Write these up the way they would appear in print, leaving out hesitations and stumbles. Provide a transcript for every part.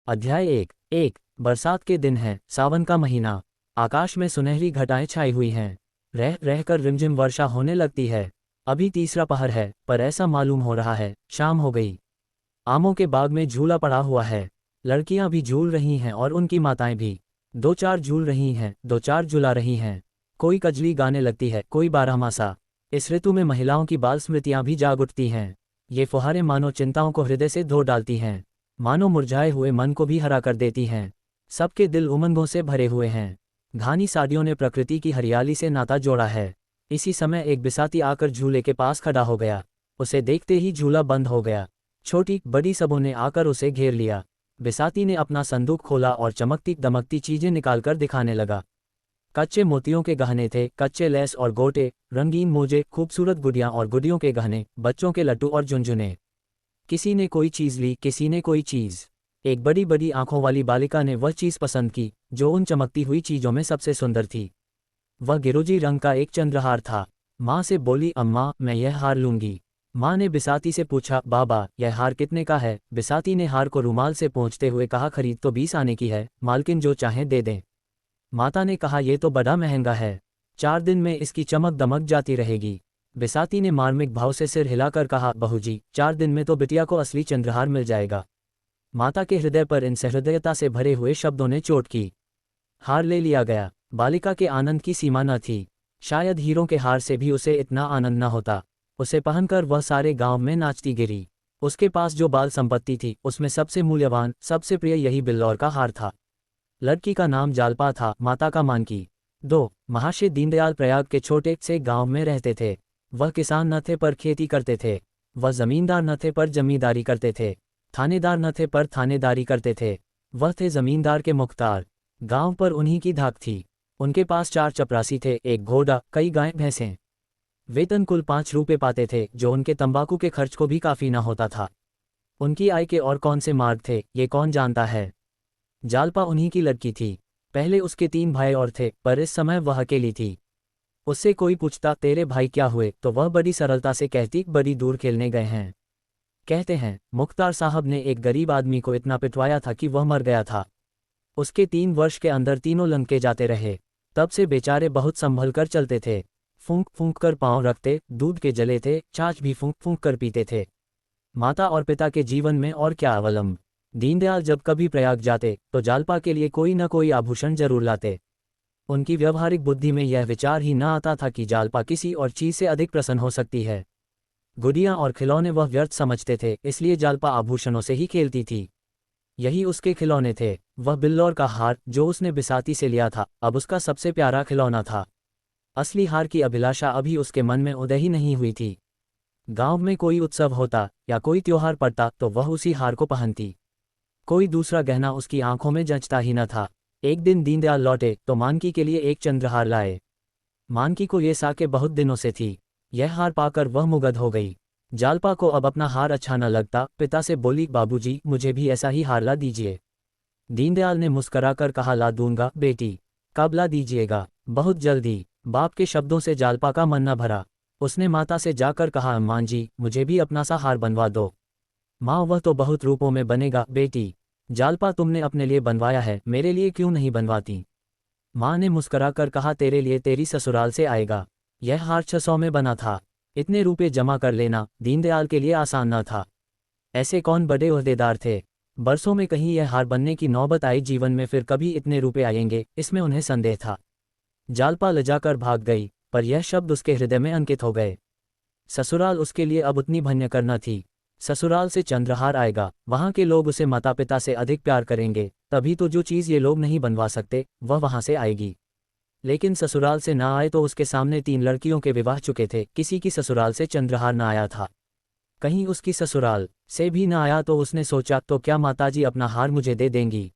अध्याय एक बरसात के दिन है, सावन का महीना। आकाश में सुनहरी घटाएं छाई हुई हैं। रह रहकर रिमझिम वर्षा होने लगती है। अभी तीसरा पहर है, पर ऐसा मालूम हो रहा है शाम हो गई। आमों के बाग में झूला पड़ा हुआ है। लड़कियां भी झूल रही हैं और उनकी माताएं भी। दो चार झूल रही हैं, दो चार झुला रही हैं। कोई कजली गाने लगती है, कोई बारहमासा। इस ऋतु में महिलाओं की बाल स्मृतियां भी जाग उठती हैं। ये फुहारें मानो चिंताओं को हृदय से धो डालती हैं, मानो मुरझाए हुए मन को भी हरा कर देती हैं। सबके दिल उमंगों से भरे हुए हैं। घानी शादियों ने प्रकृति की हरियाली से नाता जोड़ा है। इसी समय एक बिसाती आकर झूले के पास खड़ा हो गया। उसे देखते ही झूला बंद हो गया। छोटी बड़ी सबों ने आकर उसे घेर लिया। बिसाती ने अपना संदूक खोला और चमकती दमकती चीजें निकालकर दिखाने लगा। कच्चे मोतियों के गहने थे, कच्चे लेस और गोटे, रंगीन मोजे, खूबसूरत गुड़ियां और गुड़ियों के गहने, बच्चों के लट्टू और झुनझुने। किसी ने कोई चीज ली, किसी ने कोई चीज। एक बड़ी बड़ी आंखों वाली बालिका ने वह चीज पसंद की जो उन चमकती हुई चीजों में सबसे सुंदर थी। वह गिरोजी रंग का एक चंद्रहार था। माँ से बोली, अम्मा मैं यह हार लूंगी। माँ ने बिसाती से पूछा, बाबा यह हार कितने का है? बिसाती ने हार को रुमाल से पोंछते हुए कहा, खरीद तो 20 आने की है, मालकिन जो चाहें दे दें। माता ने कहा, यह तो बड़ा महंगा है, 4 दिन में इसकी चमक दमक जाती रहेगी। बिसाती ने मार्मिक भाव से सिर हिलाकर कहा, बहूजी 4 दिन में तो बिटिया को असली चंद्रहार मिल जाएगा। माता के हृदय पर इन सहृदयता से भरे हुए शब्दों ने चोट की। हार ले लिया गया। बालिका के आनंद की सीमा न थी। शायद हीरों के हार से भी उसे इतना आनंद न होता। उसे पहनकर वह सारे गांव में नाचती गिरी। उसके पास जो बाल संपत्ति थी उसमें सबसे मूल्यवान, सबसे प्रिय यही बिल्लौर का हार था। लड़की का नाम जालपा था, माता का मानकी। 2 महाशय दीनदयाल प्रयाग के छोटे से गांव में रहते थे। वह किसान न थे पर खेती करते थे। वह जमींदार न थे पर जमींदारी करते थे। थानेदार न थे पर थानेदारी करते थे। वह थे जमींदार के मुख्तार। गांव पर उन्हीं की धाक थी। उनके पास 4 चपरासी थे, एक घोड़ा, कई गायें भैंसें। वेतन कुल 5 रुपये पाते थे, जो उनके तंबाकू के खर्च को भी काफी न होता था। उनकी आय के और कौन से मार्ग थे ये कौन जानता है। जालपा उन्हीं की लड़की थी। पहले उसके 3 भाई और थे, पर इस समय वह अकेली थी। उससे कोई पूछता, तेरे भाई क्या हुए, तो वह बड़ी सरलता से कहती, बड़ी दूर खेलने गए हैं। कहते हैं मुख्तार साहब ने एक गरीब आदमी को इतना पिटवाया था कि वह मर गया था। उसके 3 वर्ष के अंदर तीनों लंके जाते रहे। तब से बेचारे बहुत संभल कर चलते थे। फूंक फूंक कर पांव रखते, दूध के जले थे, छाछ भी फूंक फूंक कर पीते थे। माता और पिता के जीवन में और क्या अवलंब। दीनदयाल जब कभी प्रयाग जाते तो जालपा के लिए कोई न कोई आभूषण जरूर लाते। उनकी व्यवहारिक बुद्धि में यह विचार ही न आता था कि जालपा किसी और चीज से अधिक प्रसन्न हो सकती है। गुड़ियां और खिलौने वह व्यर्थ समझते थे, इसलिए जालपा आभूषणों से ही खेलती थी। यही उसके खिलौने थे। वह बिल्लौर का हार जो उसने बिसाती से लिया था, अब उसका सबसे प्यारा खिलौना था। असली हार की अभिलाषा अभी उसके मन में उदय ही नहीं हुई थी। गांव में कोई उत्सव होता या कोई त्योहार पड़ता तो वह उसी हार को पहनती। कोई दूसरा गहना उसकी आंखों में जंचता ही न था। एक दिन दीनदयाल लौटे तो मानकी के लिए एक चंद्रहार लाए। मानकी को ये साके बहुत दिनों से थी। यह हार पाकर वह मुग्ध हो गई। जालपा को अब अपना हार अच्छा न लगता। पिता से बोली, बाबूजी मुझे भी ऐसा ही हार ला दीजिए। दीनदयाल ने मुस्कराकर कहा, ला दूंगा बेटी। कब ला दीजिएगा? बहुत जल्दी। बाप के शब्दों से जालपा का मन न भरा। उसने माता से जाकर कहा, अम्मा जी मुझे भी अपना सा हार बनवा दो। माँ, वह तो बहुत रूपों में बनेगा बेटी। जालपा तुमने अपने लिए बनवाया है, मेरे लिए क्यों नहीं बनवाती? माँ ने मुस्कराकर कहा, तेरे लिए तेरी ससुराल से आएगा। यह हार 600 में बना था। इतने रुपए जमा कर लेना दीनदयाल के लिए आसान न था। ऐसे कौन बड़े ओहदेदार थे। बरसों में कहीं यह हार बनने की नौबत आई, जीवन में फिर कभी इतने रुपए आएंगे, इसमें उन्हें संदेह था। जालपा लजाकर भाग गई, पर यह शब्द उसके हृदय में अंकित हो गए। ससुराल उसके लिए अब उतनी भन्य करना थी। ससुराल से चंद्रहार आएगा, वहां के लोग उसे माता पिता से अधिक प्यार करेंगे, तभी तो जो चीज़ ये लोग नहीं बनवा सकते वह वहां से आएगी। लेकिन ससुराल से ना आए तो उसके सामने 3 लड़कियों के विवाह चुके थे, किसी की ससुराल से चंद्रहार ना आया था। कहीं उसकी ससुराल से भी ना आया तो उसने सोचा, तो क्या माताजी अपना हार मुझे दे देंगी?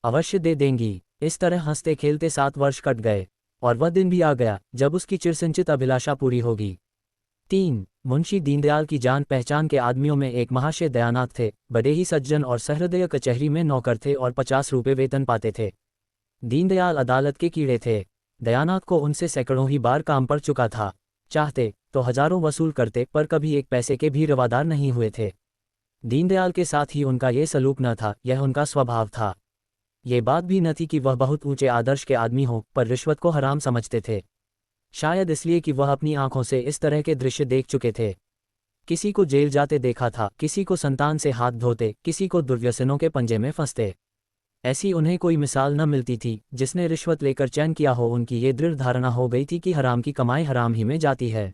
अवश्य दे देंगी। इस तरह हंसते खेलते 7 वर्ष कट गए और वह दिन भी आ गया जब उसकी चिरसंचित अभिलाषा पूरी होगी। 3 मुंशी दीनदयाल की जान पहचान के आदमियों में एक महाशय दयानाथ थे। बड़े ही सज्जन और सहृदय, कचहरी में नौकर थे और 50 रुपये वेतन पाते थे। दीनदयाल अदालत के कीड़े थे। दयानाथ को उनसे सैकड़ों ही बार काम पड़ चुका था। चाहते तो हजारों वसूल करते, पर कभी एक पैसे के भी रवादार नहीं हुए थे। दीनदयाल के साथ ही उनका ये सलूक न था, यह उनका स्वभाव था। ये बात भी न थी कि वह बहुत ऊंचे आदर्श के आदमी हों, पर रिश्वत को हराम समझते थे। शायद इसलिए कि वह अपनी आंखों से इस तरह के दृश्य देख चुके थे। किसी को जेल जाते देखा था, किसी को संतान से हाथ धोते, किसी को दुर्व्यसनों के पंजे में फंसते। ऐसी उन्हें कोई मिसाल न मिलती थी जिसने रिश्वत लेकर चैन किया हो। उनकी ये दृढ़ धारणा हो गई थी कि हराम की कमाई हराम ही में जाती है।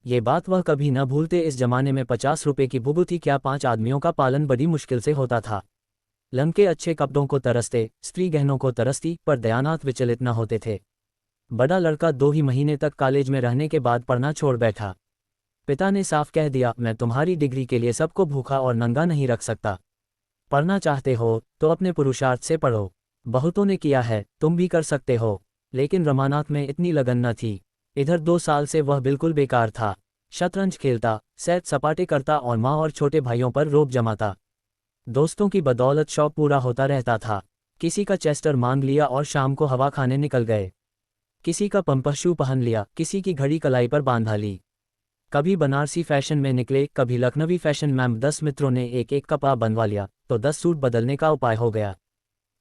ये बात वह कभी न भूलते। इस जमाने में 50 रुपए की भुभुति क्या 5 आदमियों का पालन बड़ी मुश्किल से होता था। लंके अच्छे कपड़ों को तरसते, स्त्री गहनों को तरसती, पर दयानाथ विचलित न होते थे। बड़ा लड़का 2 ही महीने तक कॉलेज में रहने के बाद पढ़ना छोड़ बैठा। पिता ने साफ कह दिया, मैं तुम्हारी डिग्री के लिए सबको भूखा और नंगा नहीं रख सकता। पढ़ना चाहते हो तो अपने पुरुषार्थ से पढ़ो। बहुतों ने किया है, तुम भी कर सकते हो। लेकिन रमानाथ में इतनी लगन न थी। इधर 2 साल से वह बिल्कुल बेकार था। शतरंज खेलता, सैर सपाटे करता और माँ और छोटे भाइयों पर रोब जमाता। दोस्तों की बदौलत शौक पूरा होता रहता था। किसी का चेस्टर मांग लिया और शाम को हवा खाने निकल गए। किसी का पंपशू पहन लिया, किसी की घड़ी कलाई पर बांधा ली। कभी बनारसी फैशन में निकले, कभी लखनवी फैशन में। 10 मित्रों ने एक एक कपड़ा बनवा लिया तो 10 सूट बदलने का उपाय हो गया।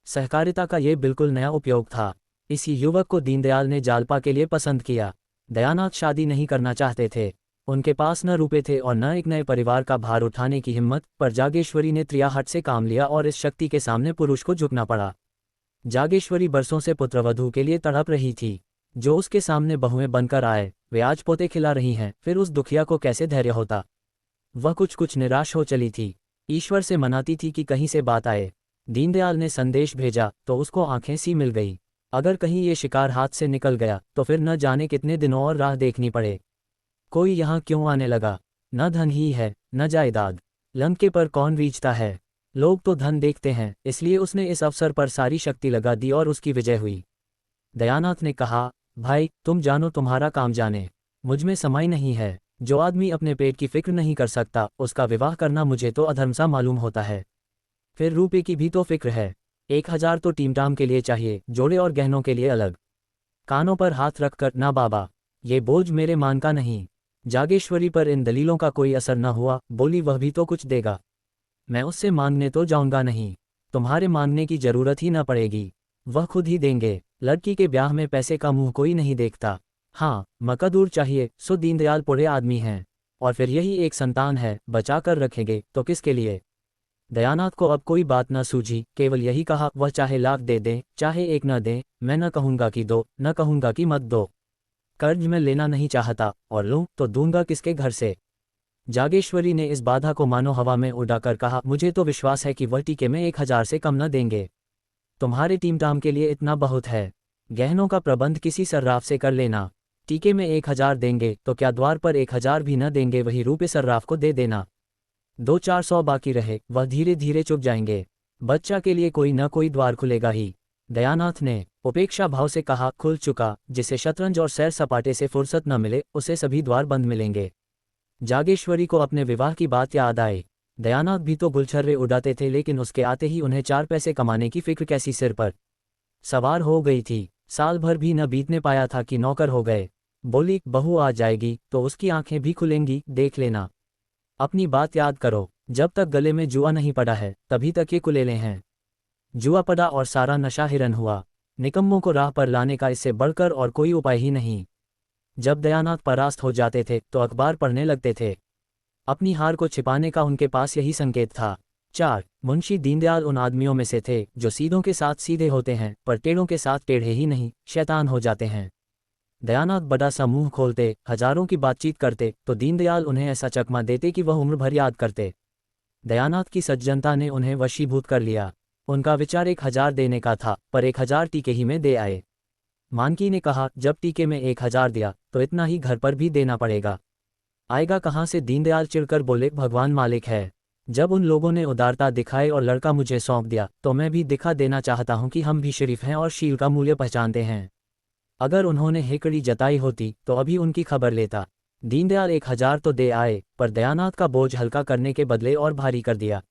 सहकारिता का ये बिल्कुल नया उपयोग था। इसी युवक को दीनदयाल ने जालपा के लिए पसंद किया। दयानाथ शादी नहीं करना चाहते थे। उनके पास न रुपए थे और न एक नए परिवार का भार उठाने की हिम्मत, पर जागेश्वरी ने त्रियाहट से काम लिया और इस शक्ति के सामने पुरुष को झुकना पड़ा। जागेश्वरी बरसों से पुत्रवधू के लिए तड़प रही थी। जो उसके सामने बहुएं बनकर आए, वे आज पोते खिला रही हैं, फिर उस दुखिया को कैसे धैर्य होता। वह कुछ निराश हो चली थी। ईश्वर से मनाती थी कि कहीं से बात आए। दीनदयाल ने संदेश भेजा तो उसको आंखें सी मिल गई। अगर कहीं ये शिकार हाथ से निकल गया तो फिर न जाने कितने दिनों और राह देखनी पड़े। कोई यहाँ क्यों आने लगा? न धन ही है, न जायदाद। लंके पर कौन रीझता है? लोग तो धन देखते हैं, इसलिए उसने इस अवसर पर सारी शक्ति लगा दी और उसकी विजय हुई। दयानाथ ने कहा, भाई तुम जानो तुम्हारा काम जाने, मुझमें समाई नहीं है। जो आदमी अपने पेट की फिक्र नहीं कर सकता, उसका विवाह करना मुझे तो अधर्म सा मालूम होता है। फिर रुपये की भी तो फिक्र है। 1000 तो टीमटाम के लिए चाहिए, जोड़े और गहनों के लिए अलग। कानों पर हाथ रखकर, ना बाबा, ये बोझ मेरे मान का नहीं। जागेश्वरी पर इन दलीलों का कोई असर न हुआ। बोली, वह भी तो कुछ देगा। मैं उससे मांगने तो जाऊंगा नहीं। तुम्हारे मांगने की जरूरत ही न पड़ेगी, वह खुद ही देंगे। लड़की के ब्याह में पैसे का मुंह कोई नहीं देखता। हाँ, मकदूर चाहिए सो दीनदयाल पुरे आदमी हैं। और फिर यही एक संतान है, बचा कर रखेंगे तो किसके लिए? दयानाथ को अब कोई बात न सूझी, केवल यही कहा, वह चाहे लाख दे दें, चाहे एक न दें, मैं न कहूँगा कि दो, न कहूँगा कि मत दो। कर्ज में लेना नहीं चाहता, और लूँ तो दूंगा किसके घर से? जागेश्वरी ने इस बाधा को मानो हवा में उड़ाकर कहा, मुझे तो विश्वास है कि वह टीके में 1000 से कम न देंगे। तुम्हारे टीमटाम के लिए इतना बहुत है। गहनों का प्रबंध किसी सर्राफ से कर लेना। टीके में 1000 देंगे तो क्या द्वार पर 1000 भी न देंगे? वही रुपये सर्राफ को दे देना। 200-400 बाकी रहे, वह धीरे धीरे चुक जाएंगे। बच्चा के लिए कोई न कोई द्वार खुलेगा ही। दयानाथ ने उपेक्षा भाव से कहा, खुल चुका। जिसे शतरंज और सैर सपाटे से फुर्सत न मिले, उसे सभी द्वार बंद मिलेंगे। जागेश्वरी को अपने विवाह की बात याद आई। दयानाथ भी तो गुलछर्रे उड़ाते थे, लेकिन उसके आते ही उन्हें 4 पैसे कमाने की फिक्र कैसी सिर पर सवार हो गई थी। साल भर भी न बीतने पाया था कि नौकर हो गए। बोली, बहू आ जाएगी तो उसकी आंखें भी खुलेंगी, देख लेना। अपनी बात याद करो, जब तक गले में जुआ नहीं पड़ा है तभी तक ये कुलेले हैं। जुआ पड़ा और सारा नशा हिरन हुआ। निकम्मों को राह पर लाने का इससे बढ़कर और कोई उपाय ही नहीं। जब दयानाथ परास्त हो जाते थे तो अखबार पढ़ने लगते थे। अपनी हार को छिपाने का उनके पास यही संकेत था। 4. मुंशी दीनदयाल उन आदमियों में से थे जो सीधों के साथ सीधे होते हैं, पर टेढ़ों के साथ टेढ़े ही नहीं, शैतान हो जाते हैं। दयानाथ बड़ा सा मुंह खोलते, हजारों की बातचीत करते तो दीनदयाल उन्हें ऐसा चकमा देते कि वह उम्र भर याद करते। दयानाथ की सज्जनता ने उन्हें वशीभूत कर लिया। उनका विचार 1000 देने का था, पर 1000 टीके ही में दे आए। मानकी ने कहा, जब टीके में 1000 दिया तो इतना ही घर पर भी देना पड़ेगा। आएगा कहाँ से? दीनदयाल चिढ़कर बोले, भगवान मालिक है। जब उन लोगों ने उदारता दिखाई और लड़का मुझे सौंप दिया तो मैं भी दिखा देना चाहता हूं कि हम भी शरीफ हैं और शील का मूल्य पहचानते हैं। अगर उन्होंने हेकड़ी जताई होती तो अभी उनकी खबर लेता। दीनदयाल 1000 तो दे आए, पर दयानाथ का बोझ हल्का करने के बदले और भारी कर दिया।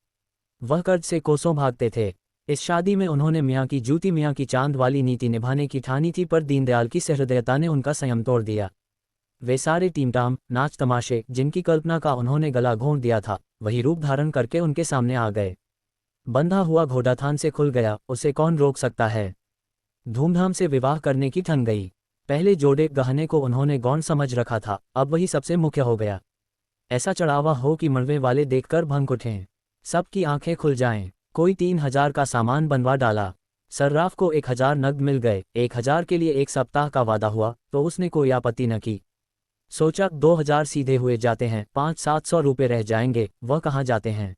वह कर्ज से कोसों भागते थे। इस शादी में उन्होंने मियाँ की जूती मियाँ की चांद वाली नीति निभाने की ठानी थी, पर दीनदयाल की सहृदयता ने उनका संयम तोड़ दिया। वे सारे टीमटाम, नाच तमाशे, जिनकी कल्पना का उन्होंने गला घोंट दिया था, वही रूप धारण करके उनके सामने आ गए। बंधा हुआ घोड़ा थान से खुल गया, उसे कौन रोक सकता है। धूमधाम से विवाह करने की ठन गई। पहले जोड़े गहने को उन्होंने गौण समझ रखा था, अब वही सबसे मुख्य हो गया। ऐसा चढ़ावा हो कि मड़वे वाले देखकर भंग उठें, सबकी आंखें खुल जाएं। कोई 3,000 का सामान बनवा डाला। सर्राफ को 1,000 नग मिल गए। 1,000 के लिए 1 सप्ताह का वादा हुआ तो उसने कोई आपत्ति न की। सोचा 2,000 सीधे हुए जाते हैं, 500-700 रुपये रह जाएंगे, वह कहाँ जाते हैं।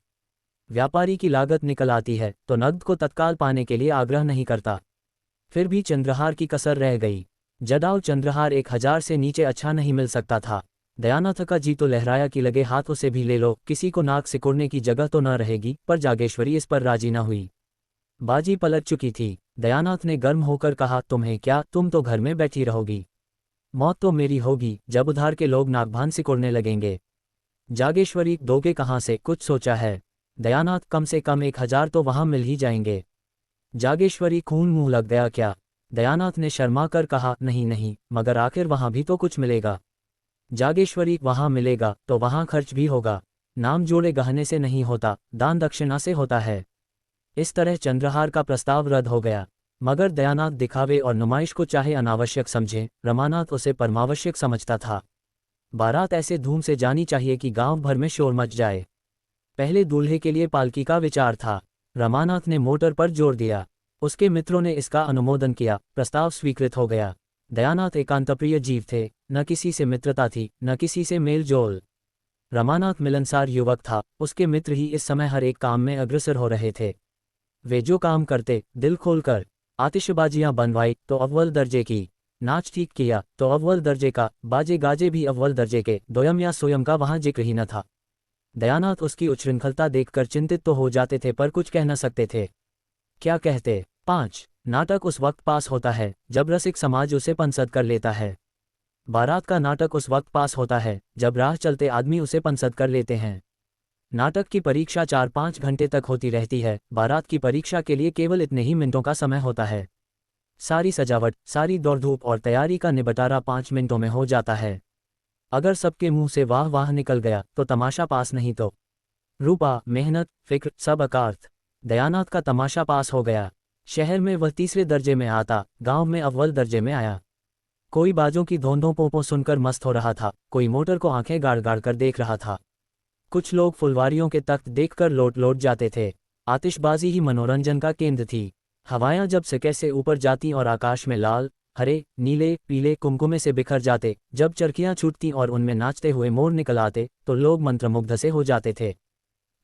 व्यापारी की लागत निकल आती है तो नगद को तत्काल पाने के लिए आग्रह नहीं करता। फिर भी चंद्रहार की कसर रह गई। जदाव चंद्रहार 1,000 से नीचे अच्छा नहीं मिल सकता था। दयानाथ का जी तो लहराया कि लगे हाथ उसे भी ले लो, किसी को नाक सिकुड़ने की जगह तो न रहेगी, पर जागेश्वरी इस पर राजी न हुई। बाजी पलट चुकी थी। दयानाथ ने गर्म होकर कहा, तुम्हें क्या, तुम तो घर में बैठी रहोगी। मौत तो मेरी होगी जब उधार के लोग नाकभान सिकुड़ने लगेंगे। जागेश्वरी, दोगे कहाँ से, कुछ सोचा है। दयानाथ, कम से कम 1,000 तो वहां मिल ही जाएंगे। जागेश्वरी, खून मुंह लग गया क्या। दयानाथ ने शर्मा कर कहा, नहीं नहीं, मगर आखिर वहां भी तो कुछ मिलेगा। जागेश्वरी, वहां मिलेगा तो वहां खर्च भी होगा। नाम जोड़े गहने से नहीं होता, दान दक्षिणा से होता है। इस तरह चंद्रहार का प्रस्ताव रद्द हो गया। मगर दयानाथ दिखावे और नुमाइश को चाहे अनावश्यक समझे, रमानाथ उसे परमावश्यक समझता था। बारात ऐसे धूम से जानी चाहिए कि गांव भर में शोर मच जाए। पहले दूल्हे के लिए पालकी का विचार था। रमानाथ ने मोटर पर जोर दिया। उसके मित्रों ने इसका अनुमोदन किया, प्रस्ताव स्वीकृत हो गया। दयानाथ एकांतप्रिय जीव थे, न किसी से मित्रता थी, न किसी से मेल जोल। रमानाथ मिलनसार युवक था, उसके मित्र ही इस समय हर एक काम में अग्रसर हो रहे थे। वे जो काम करते, दिल खोलकर। आतिशबाजियां बनवाई तो अव्वल दर्जे की, नाच ठीक किया तो अव्वल दर्जे का, बाजे गाजे भी अव्वल दर्जे के, दोयम या सोयम का वहां जिक्र ही न था। दयानाथ उसकी उच्छृंखलता देखकर चिंतित तो हो जाते थे, पर कुछ कह न सकते थे। क्या कहते। 5 नाटक उस वक्त पास होता है जब रसिक समाज उसे पंसद कर लेता है। बारात का नाटक उस वक्त पास होता है जब राह चलते आदमी उसे पंसद कर लेते हैं। नाटक की परीक्षा 4-5 घंटे तक होती रहती है, बारात की परीक्षा के लिए केवल इतने ही मिनटों का समय होता है। सारी सजावट, सारी दौड़धूप और तैयारी का निबटारा 5 मिनटों में हो जाता है। अगर सबके मुंह से वाह वाह निकल गया तो तमाशा पास, नहीं तो रूपा, मेहनत, फिक्र सब अकार्थ। दयानाथ का तमाशा पास हो गया। शहर में वह तीसरे दर्जे में आता, गांव में अव्वल दर्जे में आया। कोई बाजों की धोंधों पोंपों सुनकर मस्त हो रहा था, कोई मोटर को आंखें गाड़ गाड़ कर देख रहा था। कुछ लोग फुलवारियों के तख्त देखकर लौट लौट जाते थे। आतिशबाजी ही मनोरंजन का केंद्र थी। हवायां जब सिके से ऊपर जाती और आकाश में लाल, हरे, नीले, पीले कुमकुमे से बिखर जाते, जब चरखियां छूटती और उनमें नाचते हुए मोर निकल आते, तो लोग मंत्रमुग्ध से हो जाते थे।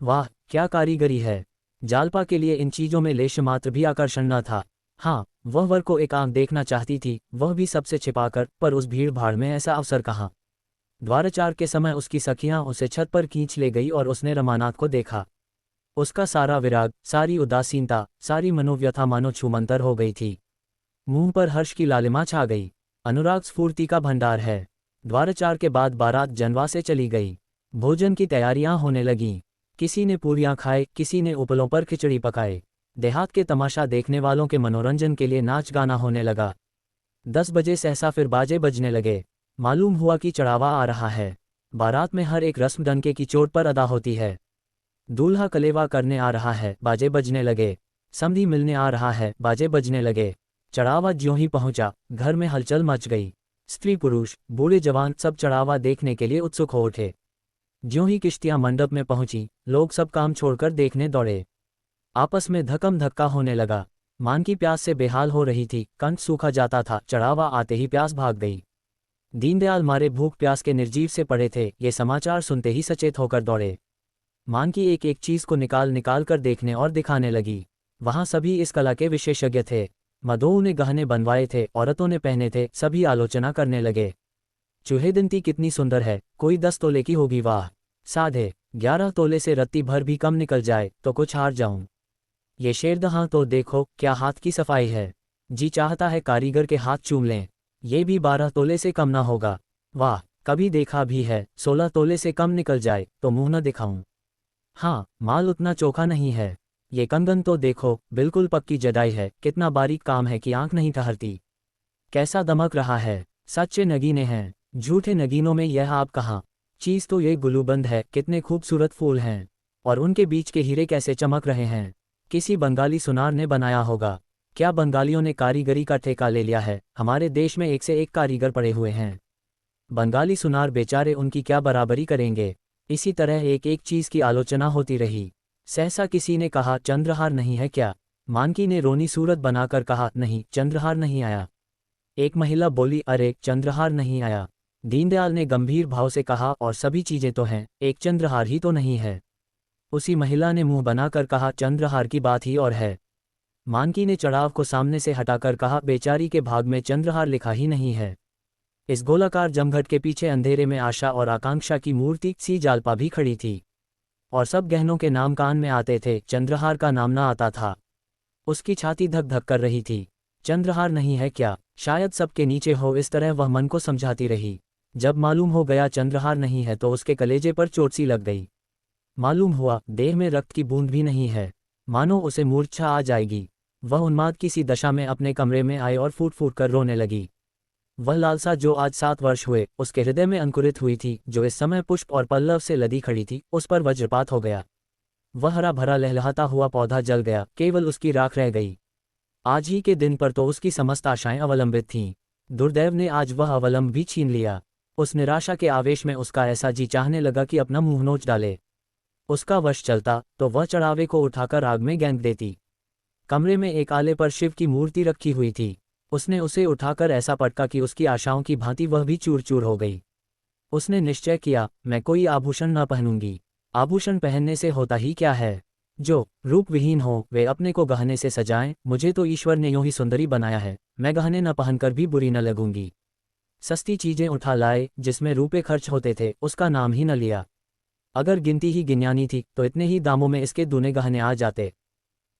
वाह, क्या कारीगरी है। जालपा के लिए इन चीजों में लेश मात्र भी आकर्षण न था। हाँ, वह वर को एक आंख देखना चाहती थी, वह भी सबसे छिपाकर, पर उस भीड़ भाड़ में ऐसा अवसर कहाँ। द्वाराचार के समय उसकी सखियां उसे छत पर खींच ले गई और उसने रमानाथ को देखा। उसका सारा विराग, सारी उदासीनता, सारी मनोव्यथा मानो छूमंतर हो गई थी। मुंह पर हर्ष की लालिमा छा गई। अनुराग स्फूर्ति का भंडार है। द्वाराचार के बाद बारात जनवा से चली गई। भोजन की तैयारियां होने लगीं। किसी ने पूरियां खाए, किसी ने उपलों पर खिचड़ी पकाए। देहात के तमाशा देखने वालों के मनोरंजन के लिए नाच गाना होने लगा। 10 बजे सहसा फिर बाजे बजने लगे। मालूम हुआ कि चढ़ावा आ रहा है। बारात में हर एक रस्म डंके की चोट पर अदा होती है। दूल्हा कलेवा करने आ रहा है, बाजे बजने लगे। समधी मिलने आ रहा है, बाजे बजने लगे। चढ़ावा ज्यों ही पहुंचा, घर में हलचल मच गई। स्त्री पुरुष, बूढ़े जवान सब चढ़ावा देखने के लिए उत्सुक हो उठे। ज्यों ही किश्तियां मंडप में पहुंची, लोग सब काम छोड़कर देखने दौड़े। आपस में धक्कम धक्का होने लगा। मान की प्यास से बेहाल हो रही थी, कंठ सूखा जाता था, चढ़ावा आते ही प्यास भाग गई। दीनदयाल मारे भूख प्यास के निर्जीव से पड़े थे, ये समाचार सुनते ही सचेत होकर दौड़े। मान की एक एक चीज को निकाल निकाल कर देखने और दिखाने लगी। वहां सभी इस कला के विशेषज्ञ थे। मदों ने गहने बनवाए थे, औरतों ने पहने थे, सभी आलोचना करने लगे। चूहेदिनती कितनी सुंदर है, कोई 10 तोले की होगी, वाह। साधे 11 तोले से रत्ती भर भी कम निकल जाए तो कुछ हार जाऊं। ये शेरदहां तो देखो, क्या हाथ की सफाई है। जी चाहता है कारीगर के हाथ चूम लें। ये भी 12 तोले से कम ना होगा। वाह, कभी देखा भी है, 16 तोले से कम निकल जाए तो मुंह न दिखाऊं। हाँ, माल उतना चोखा नहीं है। ये कंगन तो देखो, बिल्कुल पक्की जदाई है, कितना बारीक काम है कि आंख नहीं ठहरती। कैसा दमक रहा है। सच्चे नगीने हैं, झूठे नगीनों में यह आप कहाँ। चीज़ तो ये गुलूबंद है, कितने खूबसूरत फूल हैं, और उनके बीच के हीरे कैसे चमक रहे हैं। किसी बंगाली सुनार ने बनाया होगा। क्या बंगालियों ने कारीगरी का ठेका ले लिया है? हमारे देश में एक से एक कारीगर पड़े हुए हैं। बंगाली सुनार बेचारे उनकी क्या बराबरी करेंगे। इसी तरह एक एक चीज़ की आलोचना होती रही। सहसा किसी ने कहा, चंद्रहार नहीं है क्या? मानकी ने रोनी सूरत बनाकर कहा, नहीं, चंद्रहार नहीं आया। एक महिला बोली, अरे, चंद्रहार नहीं आया। दीनदयाल ने गंभीर भाव से कहा, और सभी चीजें तो हैं, एक चंद्रहार ही तो नहीं है। उसी महिला ने मुंह बनाकर कहा, चंद्रहार की बात ही और है। मानकी ने चढ़ाव को सामने से हटाकर कहा, बेचारी के भाग में चंद्रहार लिखा ही नहीं है। इस गोलाकार जमघट के पीछे अंधेरे में आशा और आकांक्षा की मूर्ति सी जालपा भी खड़ी थी। और सब गहनों के नाम कान में आते थे, चंद्रहार का नाम ना आता था। उसकी छाती धक धक कर रही थी। चंद्रहार नहीं है क्या? शायद सबके नीचे हो, इस तरह वह मन को समझाती रही। जब मालूम हो गया चंद्रहार नहीं है तो उसके कलेजे पर चोट सी लग गई। मालूम हुआ देह में रक्त की बूंद भी नहीं है, मानो उसे मूर्छा आ जाएगी। वह उन्माद की सी दशा में अपने कमरे में आए और फूट फूट कर रोने लगी। वह लालसा जो आज 7 वर्ष हुए उसके हृदय में अंकुरित हुई थी, जो इस समय पुष्प और पल्लव से लदी खड़ी थी, उस पर वज्रपात हो गया। वह हरा भरा लहलहाता हुआ पौधा जल गया, केवल उसकी राख रह गई। आज ही के दिन पर तो उसकी समस्त आशाएं अवलंबित थीं। दुर्दैव ने आज वह अवलंब भी छीन लिया। उस निराशा के आवेश में उसका ऐसा जी चाहने लगा कि अपना मुंह नोच डाले। उसका वश चलता तो वह चढ़ावे को उठाकर आग में गेंद देती। कमरे में एक आले पर शिव की मूर्ति रखी हुई थी। उसने उसे उठाकर ऐसा पटका कि उसकी आशाओं की भांति वह भी चूर चूर हो गई। उसने निश्चय किया, मैं कोई आभूषण न पहनूंगी। आभूषण पहनने से होता ही क्या है? जो रूप विहीन हो वे अपने को गहने से सजाएं। मुझे तो ईश्वर ने यूं ही सुंदरी बनाया है, मैं गहने न पहनकर भी बुरी न लगूंगी। सस्ती चीजें उठा लाए, जिसमें रुपए खर्च होते थे, उसका नाम ही न लिया। अगर गिनती ही गिनयानी थी तो इतने ही दामों में इसके दूने गहने आ जाते।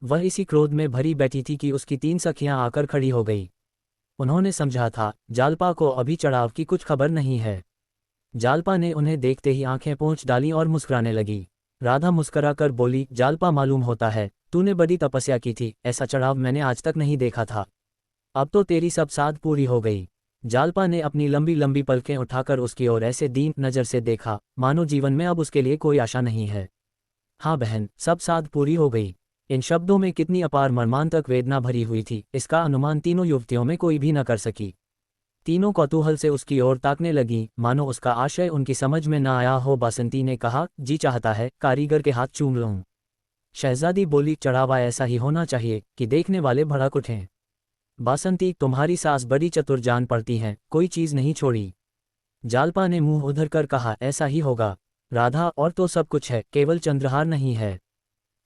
वह इसी क्रोध में भरी बैठी थी कि उसकी 3 सखियां आकर खड़ी हो गई। उन्होंने समझा था जालपा को अभी चढ़ाव की कुछ खबर नहीं है। जालपा ने उन्हें देखते ही आंखें पोंछ डाली और मुस्कुराने लगी। राधा मुस्कुराकर बोली, जालपा, मालूम होता है तूने बड़ी तपस्या की थी, ऐसा चढ़ाव मैंने आज तक नहीं देखा था। अब तो तेरी सब साध पूरी हो गई। जालपा ने अपनी लंबी लंबी पलकें उठाकर उसकी ओर ऐसे दीन नज़र से देखा, मानो जीवन में अब उसके लिए कोई आशा नहीं है। हाँ बहन, सब साध पूरी हो गई। इन शब्दों में कितनी अपार मर्मांतक वेदना भरी हुई थी, इसका अनुमान तीनों युवतियों में कोई भी न कर सकी। तीनों कौतूहल से उसकी ओर ताकने लगी, मानो उसका आशय उनकी समझ में न आया हो। बासंती ने कहा, जी चाहता है कारीगर के हाथ चूम लूं। शहजादी बोली, चढ़ावा ऐसा ही होना चाहिए कि देखने वाले भड़क उठें। बासंती, तुम्हारी सास बड़ी चतुर जान पड़ती हैं, कोई चीज़ नहीं छोड़ी। जालपा ने मुंह उधर कर कहा, ऐसा ही होगा राधा, और तो सब कुछ है, केवल चंद्रहार नहीं है।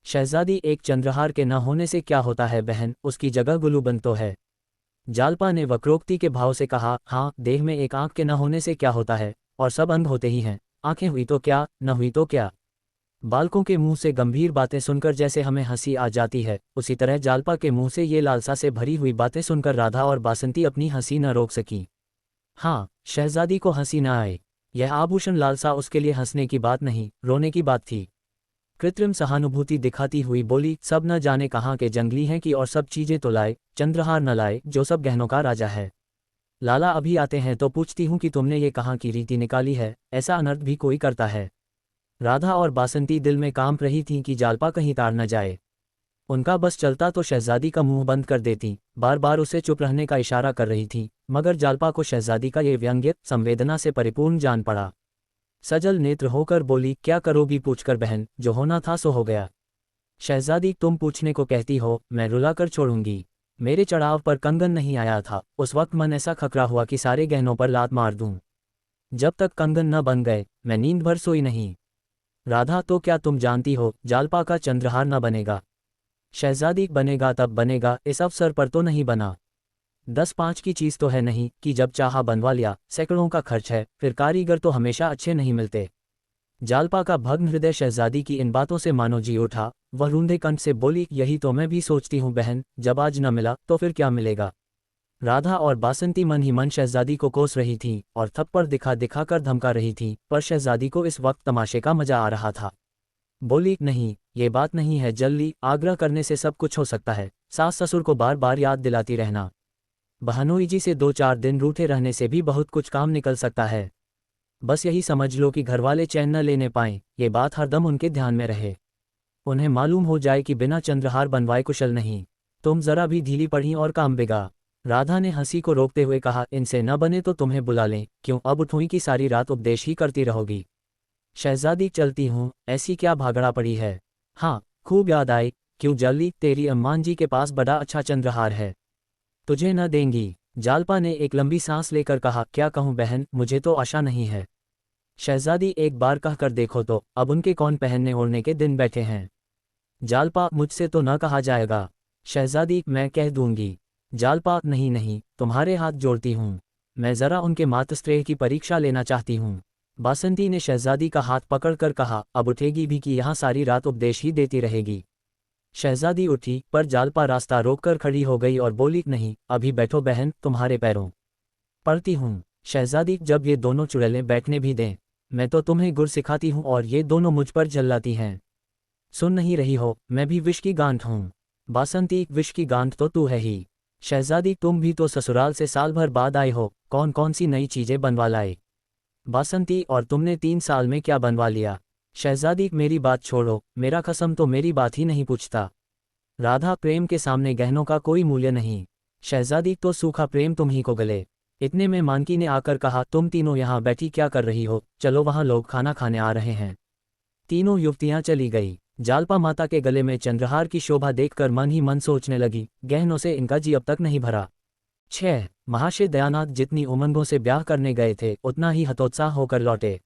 शहजादी, एक चंद्रहार के न होने से क्या होता है बहन, उसकी जगह गुलूबंद तो है। जालपा ने वक्रोक्ति के भाव से कहा, हाँ, देह में एक आंख के न होने से क्या होता है, और सब अंग होते ही हैं। आंखें हुई तो क्या, न हुई तो क्या। बालकों के मुंह से गंभीर बातें सुनकर जैसे हमें हंसी आ जाती है, उसी तरह जालपा के मुंह से ये लालसा से भरी हुई बातें सुनकर राधा और बासंती अपनी हंसी न रोक सकी। हाँ, शहजादी को हंसी न आए। यह आभूषण लालसा उसके लिए हंसने की बात नहीं, रोने की बात थी। कृत्रिम सहानुभूति दिखाती हुई बोली, सब न जाने कहाँ के जंगली हैं कि और सब चीजें तो लाए, चंद्रहार न लाए जो सब गहनों का राजा है। लाला अभी आते हैं तो पूछती हूँ कि तुमने ये कहाँ की रीति निकाली है, ऐसा अनर्थ भी कोई करता है। राधा और बासंती दिल में कांप रही थीं कि जालपा कहीं तार न जाए। उनका बस चलता तो शहजादी का मुंह बंद कर देती, बार बार उसे चुप रहने का इशारा कर रही थी, मगर जालपा को शहजादी का ये व्यंग्य संवेदना से परिपूर्ण जान पड़ा। सजल नेत्र होकर बोली, क्या करोगी पूछकर बहन, जो होना था सो हो गया। शहजादी, तुम पूछने को कहती हो, मैं रुलाकर छोड़ूंगी। मेरे चढ़ाव पर कंगन नहीं आया था, उस वक्त मन ऐसा खकरा हुआ कि सारे गहनों पर लात मार दूं। जब तक कंगन न बन गए मैं नींद भर सोई नहीं। राधा, तो क्या तुम जानती हो जालपा का चंद्रहार न बनेगा? शहजादी, बनेगा तब बनेगा, इस अवसर पर तो नहीं बना। 10-5 की चीज़ तो है नहीं कि जब चाहा बनवा लिया, सैकड़ों का खर्च है, फिर कारीगर तो हमेशा अच्छे नहीं मिलते। जालपा का भग्न हृदय शहजादी की इन बातों से मानो जी उठा। वह रूंधे कंठ से बोली, यही तो मैं भी सोचती हूँ बहन, जब आज न मिला तो फिर क्या मिलेगा। राधा और बासंती मन ही मन शहजादी को कोस रही थीं और थप्पड़ दिखा दिखा कर धमका रही थीं, पर शहजादी को इस वक्त तमाशे का मजा आ रहा था। बोली, नहीं, ये बात नहीं है जल्दी, आग्रह करने से सब कुछ हो सकता है, सास ससुर को बार बार याद दिलाती रहना। बहनोई जी से 2-4 दिन रूठे रहने से भी बहुत कुछ काम निकल सकता है। बस यही समझ लो कि घरवाले चैन न लेने पाएं, ये बात हरदम उनके ध्यान में रहे। उन्हें मालूम हो जाए कि बिना चंद्रहार बनवाए कुशल नहीं। तुम जरा भी ढीली पड़ी और काम बिगा। राधा ने हंसी को रोकते हुए कहा, इनसे न बने तो तुम्हें बुला लें, क्यों अब उठूं की सारी रात उपदेश ही करती रहोगी। शहजादी चलती हूँ, ऐसी क्या भागड़ा पड़ी है। हाँ, खूब याद आई। क्यों जल्दी, तेरी अम्मान जी के पास बड़ा अच्छा चंद्रहार है। तुझे न देंगी। जालपा ने एक लंबी सांस लेकर कहा, क्या कहूँ बहन, मुझे तो आशा नहीं है। शहजादी एक बार कहकर देखो तो, अब उनके कौन पहनने ओढ़ने के दिन बैठे हैं। जालपा, मुझसे तो न कहा जाएगा। शहजादी, मैं कह दूंगी। जालपा, नहीं नहीं, तुम्हारे हाथ जोड़ती हूँ। मैं जरा उनके मातस्त्रेय की परीक्षा लेना चाहती हूँ। बासंती ने शहजादी का हाथ पकड़कर कहा, अब उठेगी भी कि यहाँ सारी रात उपदेश ही देती रहेगी। शहजादी उठी, पर जालपा रास्ता रोककर खड़ी हो गई और बोली, नहीं, अभी बैठो बहन, तुम्हारे पैरों पड़ती हूँ। शहजादी, जब ये दोनों चुड़ैलें बैठने भी दें, मैं तो तुम्हें गुर सिखाती हूँ और ये दोनों मुझ पर जल्लाती हैं। सुन नहीं रही हो, मैं भी विष की गांठ हूँ। बासंती, विष की गांठ तो तू है ही। शहजादी, तुम भी तो ससुराल से साल भर बाद आए हो, कौन कौन सी नई चीजें बनवा लाए। बासंती, और तुमने 3 साल में क्या बनवा लिया। शहजादी, मेरी बात छोड़ो, मेरा कसम तो मेरी बात ही नहीं पूछता। राधा, प्रेम के सामने गहनों का कोई मूल्य नहीं। शहजादी, तो सूखा प्रेम तुम ही को गले। इतने में मानकी ने आकर कहा, तुम तीनों यहाँ बैठी क्या कर रही हो, चलो वहाँ लोग खाना खाने आ रहे हैं। तीनों युवतियाँ चली गई। जालपा माता के गले में चंद्रहार की शोभा देखकर मन ही मन सोचने लगी, गहनों से इनका जी अब तक नहीं भरा। 6 महाशय दयानाथ जितनी उमंगों से ब्याह करने गए थे, उतना ही हतोत्साह होकर लौटे।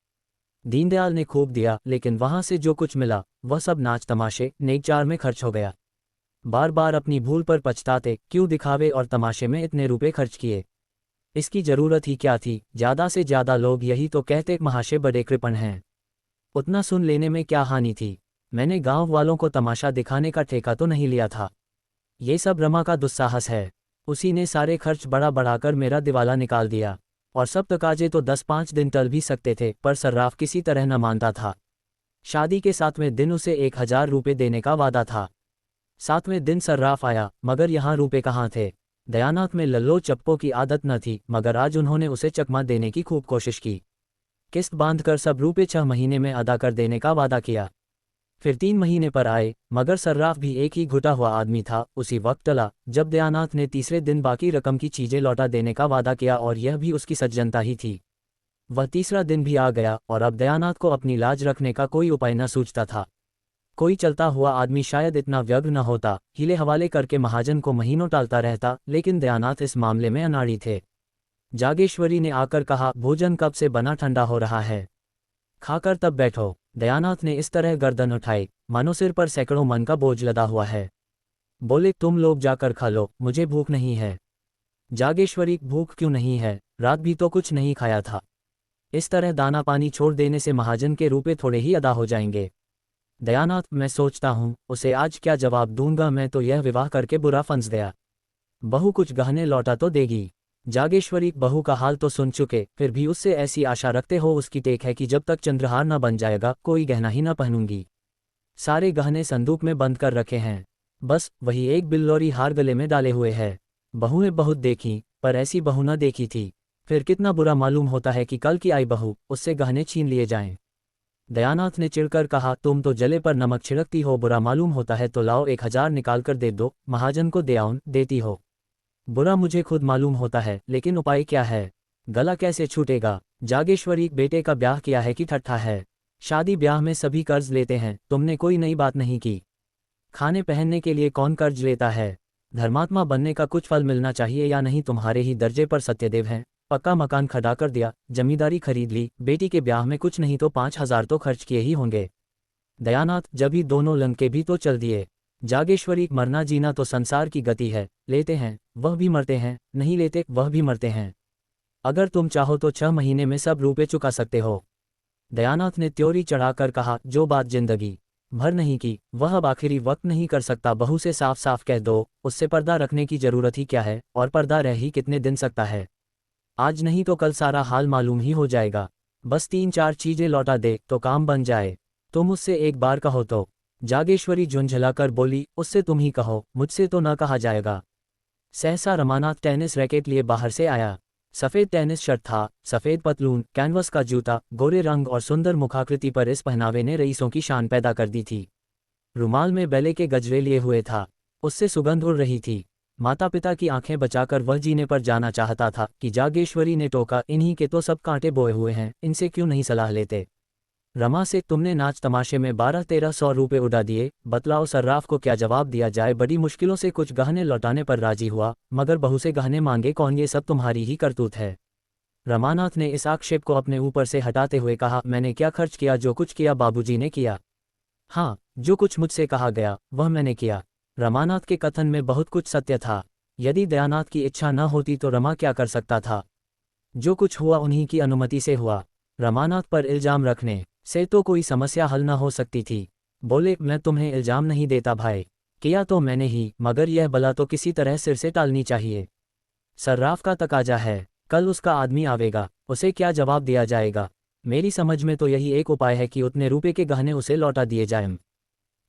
दीनदयाल ने खूब दिया, लेकिन वहां से जो कुछ मिला वह सब नाच तमाशे नेकचार में खर्च हो गया। बार बार अपनी भूल पर पछताते, क्यों दिखावे और तमाशे में इतने रुपए खर्च किए। इसकी जरूरत ही क्या थी। ज्यादा से ज्यादा लोग यही तो कहते, महाशय बड़े कृपण हैं। उतना सुन लेने में क्या हानि थी। मैंने गांव वालों को तमाशा दिखाने का ठेका तो नहीं लिया था। ये सब रमा का दुस्साहस है। उसी ने सारे खर्च बढ़ा बढ़ाकर मेरा दिवाला निकाल दिया। और सब तकाजे तो 10-5 दिन टल भी सकते थे, पर सर्राफ किसी तरह न मानता था। शादी के 7वें दिन उसे 1000 रुपये देने का वादा था। 7वें दिन सर्राफ आया, मगर यहाँ रुपये कहाँ थे। दयानाथ में लल्लो चप्पो की आदत न थी, मगर आज उन्होंने उसे चकमा देने की खूब कोशिश की। किस्त बांधकर सब रुपये 6 महीने में अदा कर देने का वादा किया। फिर 3 महीने पर आए, मगर सर्राफ भी एक ही घुटा हुआ आदमी था। उसी वक्त टला, जब दयानाथ ने तीसरे दिन बाकी रकम की चीजें लौटा देने का वादा किया, और यह भी उसकी सज्जनता ही थी। वह तीसरा दिन भी आ गया, और अब दयानाथ को अपनी लाज रखने का कोई उपाय न सूझता था। कोई चलता हुआ आदमी शायद इतना व्यग्र न होता, हिले हवाले करके महाजन को महीनों टालता रहता, लेकिन दयानाथ इस मामले में अनाड़ी थे। जागेश्वरी ने आकर कहा, भोजन कब से बना ठंडा हो रहा है, खाकर तब बैठो। दयानाथ ने इस तरह गर्दन उठाई, मानो सिर पर सैकड़ों मन का बोझ लदा हुआ है। बोले, तुम लोग जाकर खा लो, मुझे भूख नहीं है। जागेश्वरी, भूख क्यों नहीं है, रात भी तो कुछ नहीं खाया था। इस तरह दाना पानी छोड़ देने से महाजन के रुपए थोड़े ही अदा हो जाएंगे। दयानाथ, मैं सोचता हूँ उसे आज क्या जवाब दूंगा। मैं तो यह विवाह करके बुरा फंस गया। बहू कुछ गहने लौटा तो देगी। जागेश्वरी, बहू का हाल तो सुन चुके, फिर भी उससे ऐसी आशा रखते हो। उसकी टेक है कि जब तक चंद्रहार न बन जाएगा कोई गहना ही न पहनूंगी। सारे गहने संदूक में बंद कर रखे हैं, बस वही एक बिल्लौरी हार गले में डाले हुए है। बहू ने बहुत देखी, पर ऐसी बहू न देखी थी। फिर कितना बुरा मालूम होता है कि कल की आई बहू, उससे गहने छीन लिए जाएं। दयानाथ ने चिढ़कर कहा, तुम तो जले पर नमक छिड़कती हो। बुरा मालूम होता है तो लाओ 1000 निकाल कर दे दो, महाजन को दे आओ, देती हो। बुरा मुझे खुद मालूम होता है, लेकिन उपाय क्या है, गला कैसे छूटेगा। जागेश्वरी, बेटे का ब्याह किया है कि ठट्ठा है। शादी ब्याह में सभी कर्ज लेते हैं, तुमने कोई नई बात नहीं की। खाने पहनने के लिए कौन कर्ज लेता है। धर्मात्मा बनने का कुछ फल मिलना चाहिए या नहीं। तुम्हारे ही दर्जे पर सत्यदेव हैं, पक्का मकान खड़ा कर दिया, जमींदारी खरीद ली, बेटी के ब्याह में कुछ नहीं तो 5000 तो खर्च किए ही होंगे। दयानाथ, जब ही दोनों लंके भी तो चल दिए। जागेश्वरी, मरना जीना तो संसार की गति है, लेते हैं वह भी मरते हैं, नहीं लेते वह भी मरते हैं। अगर तुम चाहो तो 6 महीने में सब रुपए चुका सकते हो। दयानाथ ने त्योरी चढ़ाकर कहा, जो बात जिंदगी भर नहीं की, वह अब आखिरी वक्त नहीं कर सकता। बहू से साफ साफ कह दो, उससे पर्दा रखने की जरूरत ही क्या है, और पर्दा रह ही कितने दिन सकता है। आज नहीं तो कल सारा हाल मालूम ही हो जाएगा। बस 3-4 चीजें लौटा दे तो काम बन जाए। तुम उससे एक बार कहो तो। जागेश्वरी झुंझलाकर बोली, उससे तुम ही कहो, मुझसे तो न कहा जाएगा। सहसा रमानाथ टेनिस रैकेट लिए बाहर से आया। सफ़ेद टेनिस शर्ट था, सफ़ेद पतलून, कैनवस का जूता, गोरे रंग और सुंदर मुखाकृति पर इस पहनावे ने रईसों की शान पैदा कर दी थी। रुमाल में बेले के गजरे लिए हुए था, उससे सुगंध उड़ रही थी। माता पिता की आंखें बचाकर वह जीने पर जाना चाहता था कि जागेश्वरी ने टोका, इन्हीं के तो सब कांटे बोए हुए हैं, इनसे क्यों नहीं सलाह लेते। रमा से तुमने नाच तमाशे में 1200-1300 रुपये उड़ा दिए, बतलाओ सर्राफ को क्या जवाब दिया जाए। बड़ी मुश्किलों से कुछ गहने लौटाने पर राजी हुआ, मगर बहू से गहने मांगे कौन, ये सब तुम्हारी ही करतूत है। रमानाथ ने इस आक्षेप को अपने ऊपर से हटाते हुए कहा, मैंने क्या खर्च किया, जो कुछ किया बाबूजी ने किया। हाँ, जो कुछ मुझसे कहा गया वह मैंने किया। रमानाथ के कथन में बहुत कुछ सत्य था। यदि दयानाथ की इच्छा न होती तो रमा क्या कर सकता था। जो कुछ हुआ उन्हीं की अनुमति से हुआ। रमानाथ पर इल्जाम रखने से तो कोई समस्या हल न हो सकती थी। बोले, मैं तुम्हें इल्जाम नहीं देता भाई, किया तो मैंने ही, मगर यह बला तो किसी तरह सिर से टालनी चाहिए। सर्राफ का तकाजा है, कल उसका आदमी आवेगा, उसे क्या जवाब दिया जाएगा। मेरी समझ में तो यही एक उपाय है कि उतने रुपए के गहने उसे लौटा दिए जाएं।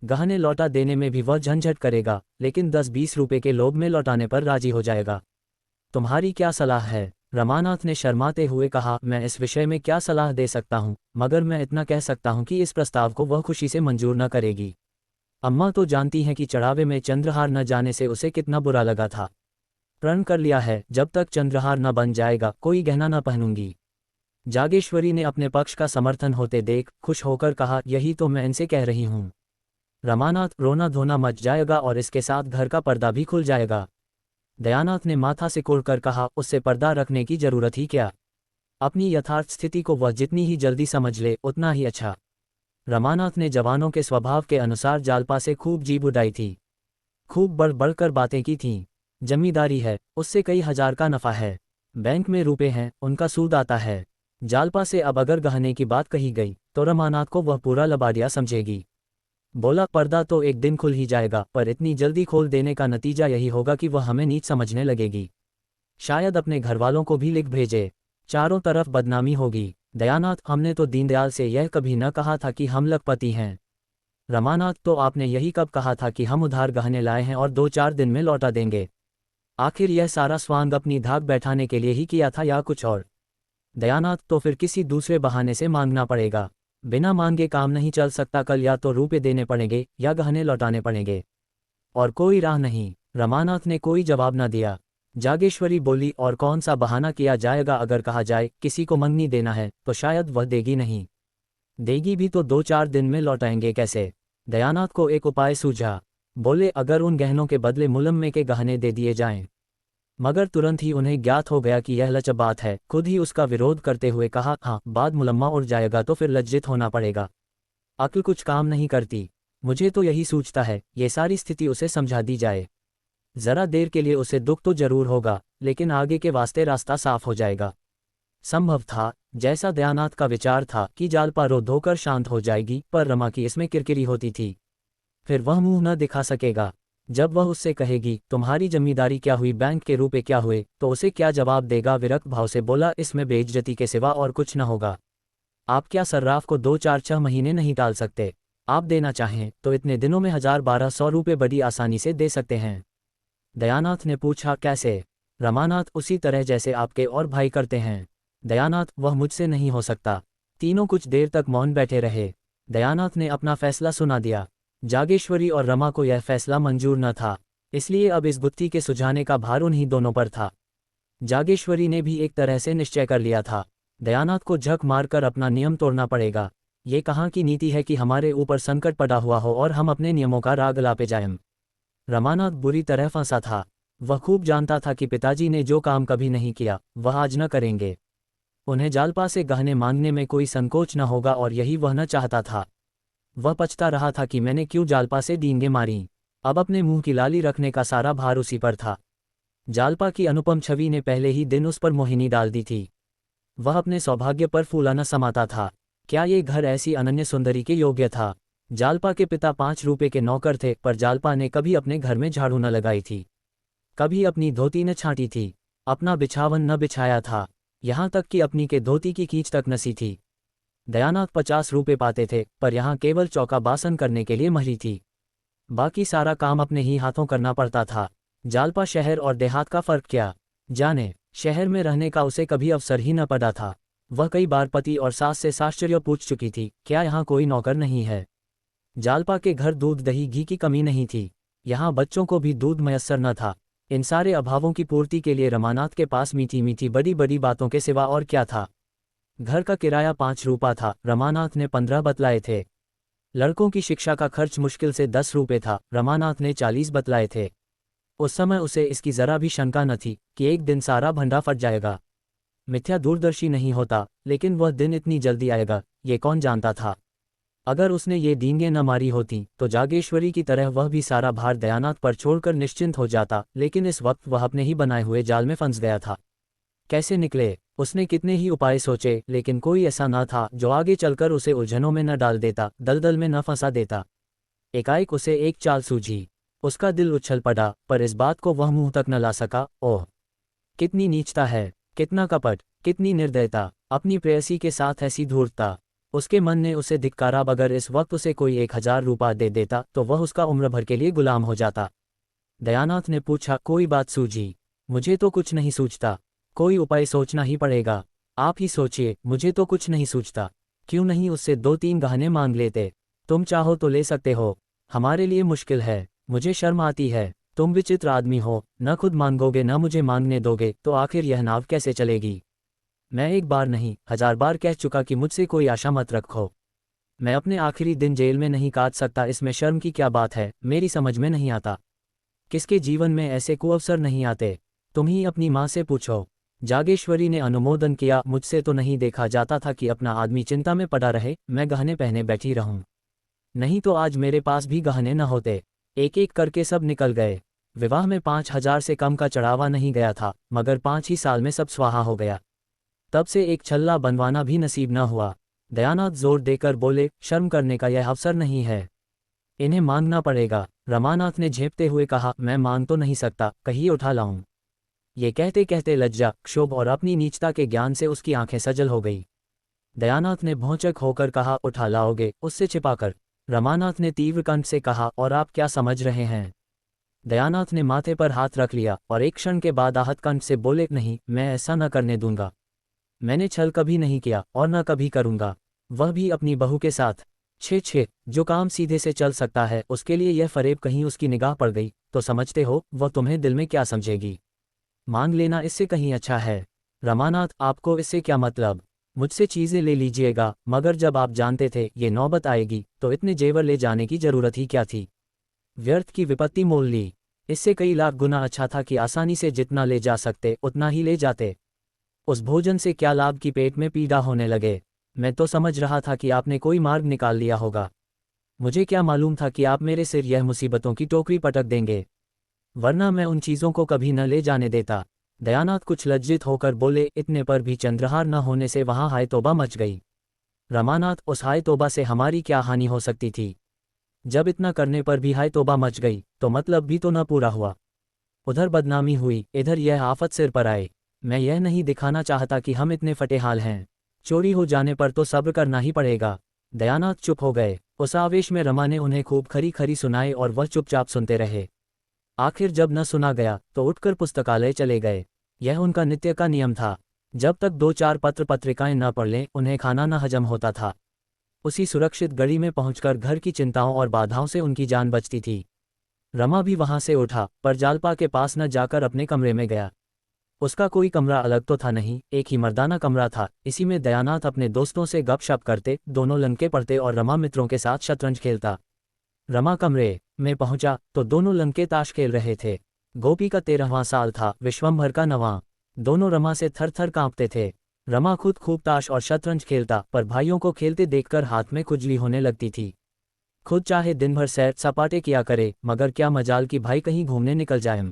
गहने लौटा देने में भी वह झंझट करेगा, लेकिन 10-20 रुपए के लोभ में लौटाने पर राजी हो जाएगा। तुम्हारी क्या सलाह है। रमानाथ ने शर्माते हुए कहा, मैं इस विषय में क्या सलाह दे सकता हूँ, मगर मैं इतना कह सकता हूँ कि इस प्रस्ताव को वह खुशी से मंजूर न करेगी। अम्मा तो जानती हैं कि चढ़ावे में चंद्रहार न जाने से उसे कितना बुरा लगा था। प्रण कर लिया है, जब तक चंद्रहार न बन जाएगा कोई गहना न पहनूंगी। जागेश्वरी ने अपने पक्ष का समर्थन होते देख खुश होकर कहा, यही तो मैं इनसे कह रही हूँ। रमानाथ, रोना धोना मच जाएगा और इसके साथ घर का पर्दा भी खुल जाएगा। दयानाथ ने माथा सिकोड़कर कहा, उससे पर्दा रखने की जरूरत ही क्या। अपनी यथार्थ स्थिति को वह जितनी ही जल्दी समझ ले उतना ही अच्छा। रमानाथ ने जवानों के स्वभाव के अनुसार जालपा से खूब जीभ उड़ाई थी, खूब बढ़ बढ़कर बातें की थीं। जमींदारी है, उससे कई हजार का नफा है, बैंक में रुपए हैं, उनका सूद आता है। जालपा से अब अगर गहने की बात कही गई तो रमानाथ को वह पूरा लबाडिया समझेगी। बोला, पर्दा तो एक दिन खुल ही जाएगा, पर इतनी जल्दी खोल देने का नतीजा यही होगा कि वह हमें नीच समझने लगेगी। शायद अपने घरवालों को भी लिख भेजे, चारों तरफ बदनामी होगी। दयानाथ, हमने तो दीनदयाल से यह कभी न कहा था कि हम लखपति हैं। रमानाथ, तो आपने यही कब कहा था कि हम उधार गहने लाए हैं और 2-4 दिन में लौटा देंगे। आखिर यह सारा स्वांग अपनी धाक बैठाने के लिए ही किया था या कुछ और। दयानाथ, तो फिर किसी दूसरे बहाने से मांगना पड़ेगा, बिना मांगे काम नहीं चल सकता। कल या तो रुपए देने पड़ेंगे या गहने लौटाने पड़ेंगे, और कोई राह नहीं। रमानाथ ने कोई जवाब न दिया। जागेश्वरी बोली, और कौन सा बहाना किया जाएगा। अगर कहा जाए किसी को मंगनी देना है तो शायद वह देगी नहीं, देगी भी तो 2-4 दिन में लौटाएंगे कैसे। दयानाथ को एक उपाय सूझा। बोले, अगर उन गहनों के बदले मुलम्मे के गहने दे दिए जाएं। मगर तुरंत ही उन्हें ज्ञात हो गया कि यह लचब बात है। खुद ही उसका विरोध करते हुए कहा, हाँ, बाद मुलम्मा उड़ जाएगा तो फिर लज्जित होना पड़ेगा। अक्ल कुछ काम नहीं करती। मुझे तो यही सूझता है ये सारी स्थिति उसे समझा दी जाए। जरा देर के लिए उसे दुख तो जरूर होगा, लेकिन आगे के वास्ते रास्ता साफ हो जाएगा। संभव था, जैसा दयानाथ का विचार था, कि जालपा रो धोकर शांत हो जाएगी, पर रमा की इसमें किरकिरी होती थी। फिर वह मुंह न दिखा सकेगा। जब वह उससे कहेगी, तुम्हारी जमींदारी क्या हुई, बैंक के रुपए क्या हुए, तो उसे क्या जवाब देगा। विरक्त भाव से बोला, इसमें बेइज्जती के सिवा और कुछ न होगा। आप क्या सर्राफ को 2-4-6 महीने नहीं टाल सकते। आप देना चाहें तो इतने दिनों में 1000-1200 रुपये बड़ी आसानी से दे सकते हैं। दयानाथ ने पूछा, कैसे। रमानाथ, उसी तरह जैसे आपके और भाई करते हैं। दयानाथ, वह मुझसे नहीं हो सकता। तीनों कुछ देर तक मौन बैठे रहे। दयानाथ ने अपना फैसला सुना दिया। जागेश्वरी और रमा को यह फैसला मंजूर न था, इसलिए अब इस गुत्थी के सुझाने का भार उन्हीं दोनों पर था। जागेश्वरी ने भी एक तरह से निश्चय कर लिया था, दयानाथ को झक मारकर अपना नियम तोड़ना पड़ेगा। ये कहाँ की नीति है कि हमारे ऊपर संकट पड़ा हुआ हो और हम अपने नियमों का राग लापे जाएं। रमानाथ बुरी तरह फंसा था। वह खूब जानता था कि पिताजी ने जो काम कभी नहीं किया वह आज न करेंगे। उन्हें जालपा से गहने मांगने में कोई संकोच न होगा, और यही वह न चाहता था। वह पछता रहा था कि मैंने क्यों जालपा से डींगे मारी। अब अपने मुंह की लाली रखने का सारा भार उसी पर था। जालपा की अनुपम छवि ने पहले ही दिन उस पर मोहिनी डाल दी थी। वह अपने सौभाग्य पर फूला न समाता था। क्या ये घर ऐसी अनन्य सुंदरी के योग्य था। जालपा के पिता 5 रुपए के नौकर थे, पर जालपा ने कभी अपने घर में झाड़ू न लगाई थी, कभी अपनी धोती न छांटी थी, अपना बिछावन न बिछाया था, यहाँ तक कि अपनी के धोती की खींच तक नसी थी। दयानाथ 50 रुपए पाते थे, पर यहाँ केवल चौका बासन करने के लिए महरी थी। बाकी सारा काम अपने ही हाथों करना पड़ता था। जालपा शहर और देहात का फर्क क्या जाने। शहर में रहने का उसे कभी अवसर ही न पड़ा था। वह कई बार पति और सास से साश्चर्य पूछ चुकी थी, क्या यहाँ कोई नौकर नहीं है। जालपा के घर दूध दही घी की कमी नहीं थी, यहाँ बच्चों को भी दूध मयस्सर न था। इन सारे अभावों की पूर्ति के लिए रमानाथ के पास मीठी मीठी बड़ी बड़ी बातों के सिवा और क्या था। घर का किराया 5 रुपया था, रमानाथ ने 15 बतलाए थे। लड़कों की शिक्षा का खर्च मुश्किल से 10 रुपये था, रमानाथ ने 40 बतलाए थे। उस समय उसे इसकी जरा भी शंका न थी कि एक दिन सारा भंडा फट जाएगा। मिथ्या दूरदर्शी नहीं होता, लेकिन वह दिन इतनी जल्दी आएगा ये कौन जानता था। अगर उसने ये डींगे न मारी होती तो जागेश्वरी की तरह वह भी सारा भार दयानाथ पर छोड़कर निश्चिंत हो जाता, लेकिन इस वक्त वह अपने ही बनाए हुए जाल में फंस गया था। कैसे निकले? उसने कितने ही उपाय सोचे, लेकिन कोई ऐसा न था जो आगे चलकर उसे उलझनों में न डाल देता, दलदल में न फंसा देता। एकाएक उसे एक चाल सूझी। उसका दिल उछल पड़ा, पर इस बात को वह मुंह तक न ला सका। ओह, कितनी नीचता है, कितना कपट, कितनी निर्दयता, अपनी प्रेयसी के साथ ऐसी धूर्तता। उसके मन ने उसे धिक्कारा। अगर इस वक्त उसे कोई 1000 रुपया दे देता तो वह उसका उम्र भर के लिए गुलाम हो जाता। दयानाथ ने पूछा, कोई बात सूझी? मुझे तो कुछ नहीं सूझता, कोई उपाय सोचना ही पड़ेगा। आप ही सोचिए, मुझे तो कुछ नहीं सूझता। क्यों नहीं उससे 2-3 गहने मांग लेते? तुम चाहो तो ले सकते हो, हमारे लिए मुश्किल है, मुझे शर्म आती है। तुम विचित्र आदमी हो, न खुद मांगोगे न मुझे मांगने दोगे, तो आखिर यह नाव कैसे चलेगी। मैं एक बार नहीं 1000 बार कह चुका कि मुझसे कोई आशा मत रखो। मैं अपने आखिरी दिन जेल में नहीं काट सकता, इसमें शर्म की क्या बात है, मेरी समझ में नहीं आता। किसके जीवन में ऐसे कुअवसर नहीं आते? तुम ही अपनी माँ से पूछो। जागेश्वरी ने अनुमोदन किया। मुझसे तो नहीं देखा जाता था कि अपना आदमी चिंता में पड़ा रहे, मैं गहने पहने बैठी रहूं। नहीं तो आज मेरे पास भी गहने न होते। एक एक करके सब निकल गए। विवाह में 5000 से कम का चढ़ावा नहीं गया था, मगर 5 ही साल में सब स्वाहा हो गया। तब से एक छल्ला बनवाना भी नसीब न हुआ। दयानाथ जोर देकर बोले, शर्म करने का यह अवसर नहीं है, इन्हें मांगना पड़ेगा। रमानाथ ने झेपते हुए कहा, मैं मांग तो नहीं सकता, कहीं उठा लाऊं। ये कहते कहते लज्जा, क्षोभ और अपनी नीचता के ज्ञान से उसकी आंखें सजल हो गई। दयानाथ ने भौंचक होकर कहा, उठा लाओगे, उससे छिपाकर। रमानाथ ने तीव्र कंठ से कहा, और आप क्या समझ रहे हैं? दयानाथ ने माथे पर हाथ रख लिया और एक क्षण के बाद आहत कंठ से बोले, नहीं, मैं ऐसा न करने दूंगा। मैंने छल कभी नहीं किया और न कभी करूंगा, वह भी अपनी बहू के साथ। छे, जो काम सीधे से चल सकता है उसके लिए यह फरेब कहीं उसकी निगाह पड़ गई तो समझते हो वह तुम्हें दिल में क्या समझेगी। मांग लेना इससे कहीं अच्छा है। रमानाथ, आपको इससे क्या मतलब? मुझसे चीजें ले लीजिएगा, मगर जब आप जानते थे ये नौबत आएगी तो इतने जेवर ले जाने की जरूरत ही क्या थी। व्यर्थ की विपत्ति मोल ली। इससे कई लाख गुना अच्छा था कि आसानी से जितना ले जा सकते उतना ही ले जाते। उस भोजन से क्या लाभ की पेट में पीड़ा होने लगे। मैं तो समझ रहा था कि आपने कोई मार्ग निकाल लिया होगा। मुझे क्या मालूम था कि आप मेरे सिर यह मुसीबतों की टोकरी पटक देंगे, वरना मैं उन चीज़ों को कभी न ले जाने देता। दयानाथ कुछ लज्जित होकर बोले, इतने पर भी चंद्रहार न होने से वहाँ हाय तौबा मच गई। रमानाथ, उस हाय तौबा से हमारी क्या हानि हो सकती थी? जब इतना करने पर भी हाय तौबा मच गई तो मतलब भी तो न पूरा हुआ। उधर बदनामी हुई, इधर यह आफत सिर पर आए। मैं यह नहीं दिखाना चाहता कि हम इतने फटे हाल हैं। चोरी हो जाने पर तो सब्र करना ही पड़ेगा। दयानाथ चुप हो गए। उस आवेश में रमा ने उन्हें खूब खरी खरी सुनाए और वह चुपचाप सुनते रहे। आखिर जब न सुना गया तो उठकर पुस्तकालय चले गए। यह उनका नित्य का नियम था। जब तक 2-4 पत्र पत्रिकाएं न पढ़ लें उन्हें खाना न हजम होता था। उसी सुरक्षित गड़ी में पहुंचकर घर की चिंताओं और बाधाओं से उनकी जान बचती थी। रमा भी वहां से उठा, पर जालपा के पास न जाकर अपने कमरे में गया। उसका कोई कमरा अलग तो था नहीं, एक ही मर्दाना कमरा था। इसी में दयानाथ अपने दोस्तों से गपशप करते, दोनों लंके पढ़ते और रमा मित्रों के साथ शतरंज खेलता। रमा कमरे में पहुंचा तो दोनों लंके ताश खेल रहे थे। गोपी का 13वां साल था, विश्वंभर का 9वां। दोनों रमा से थर थर कांपते थे। रमा खुद खूब ताश और शतरंज खेलता, पर भाइयों को खेलते देखकर हाथ में खुजली होने लगती थी। खुद चाहे दिन भर सैर सपाटे किया करे, मगर क्या मजाल कि भाई कहीं घूमने निकल जाएं।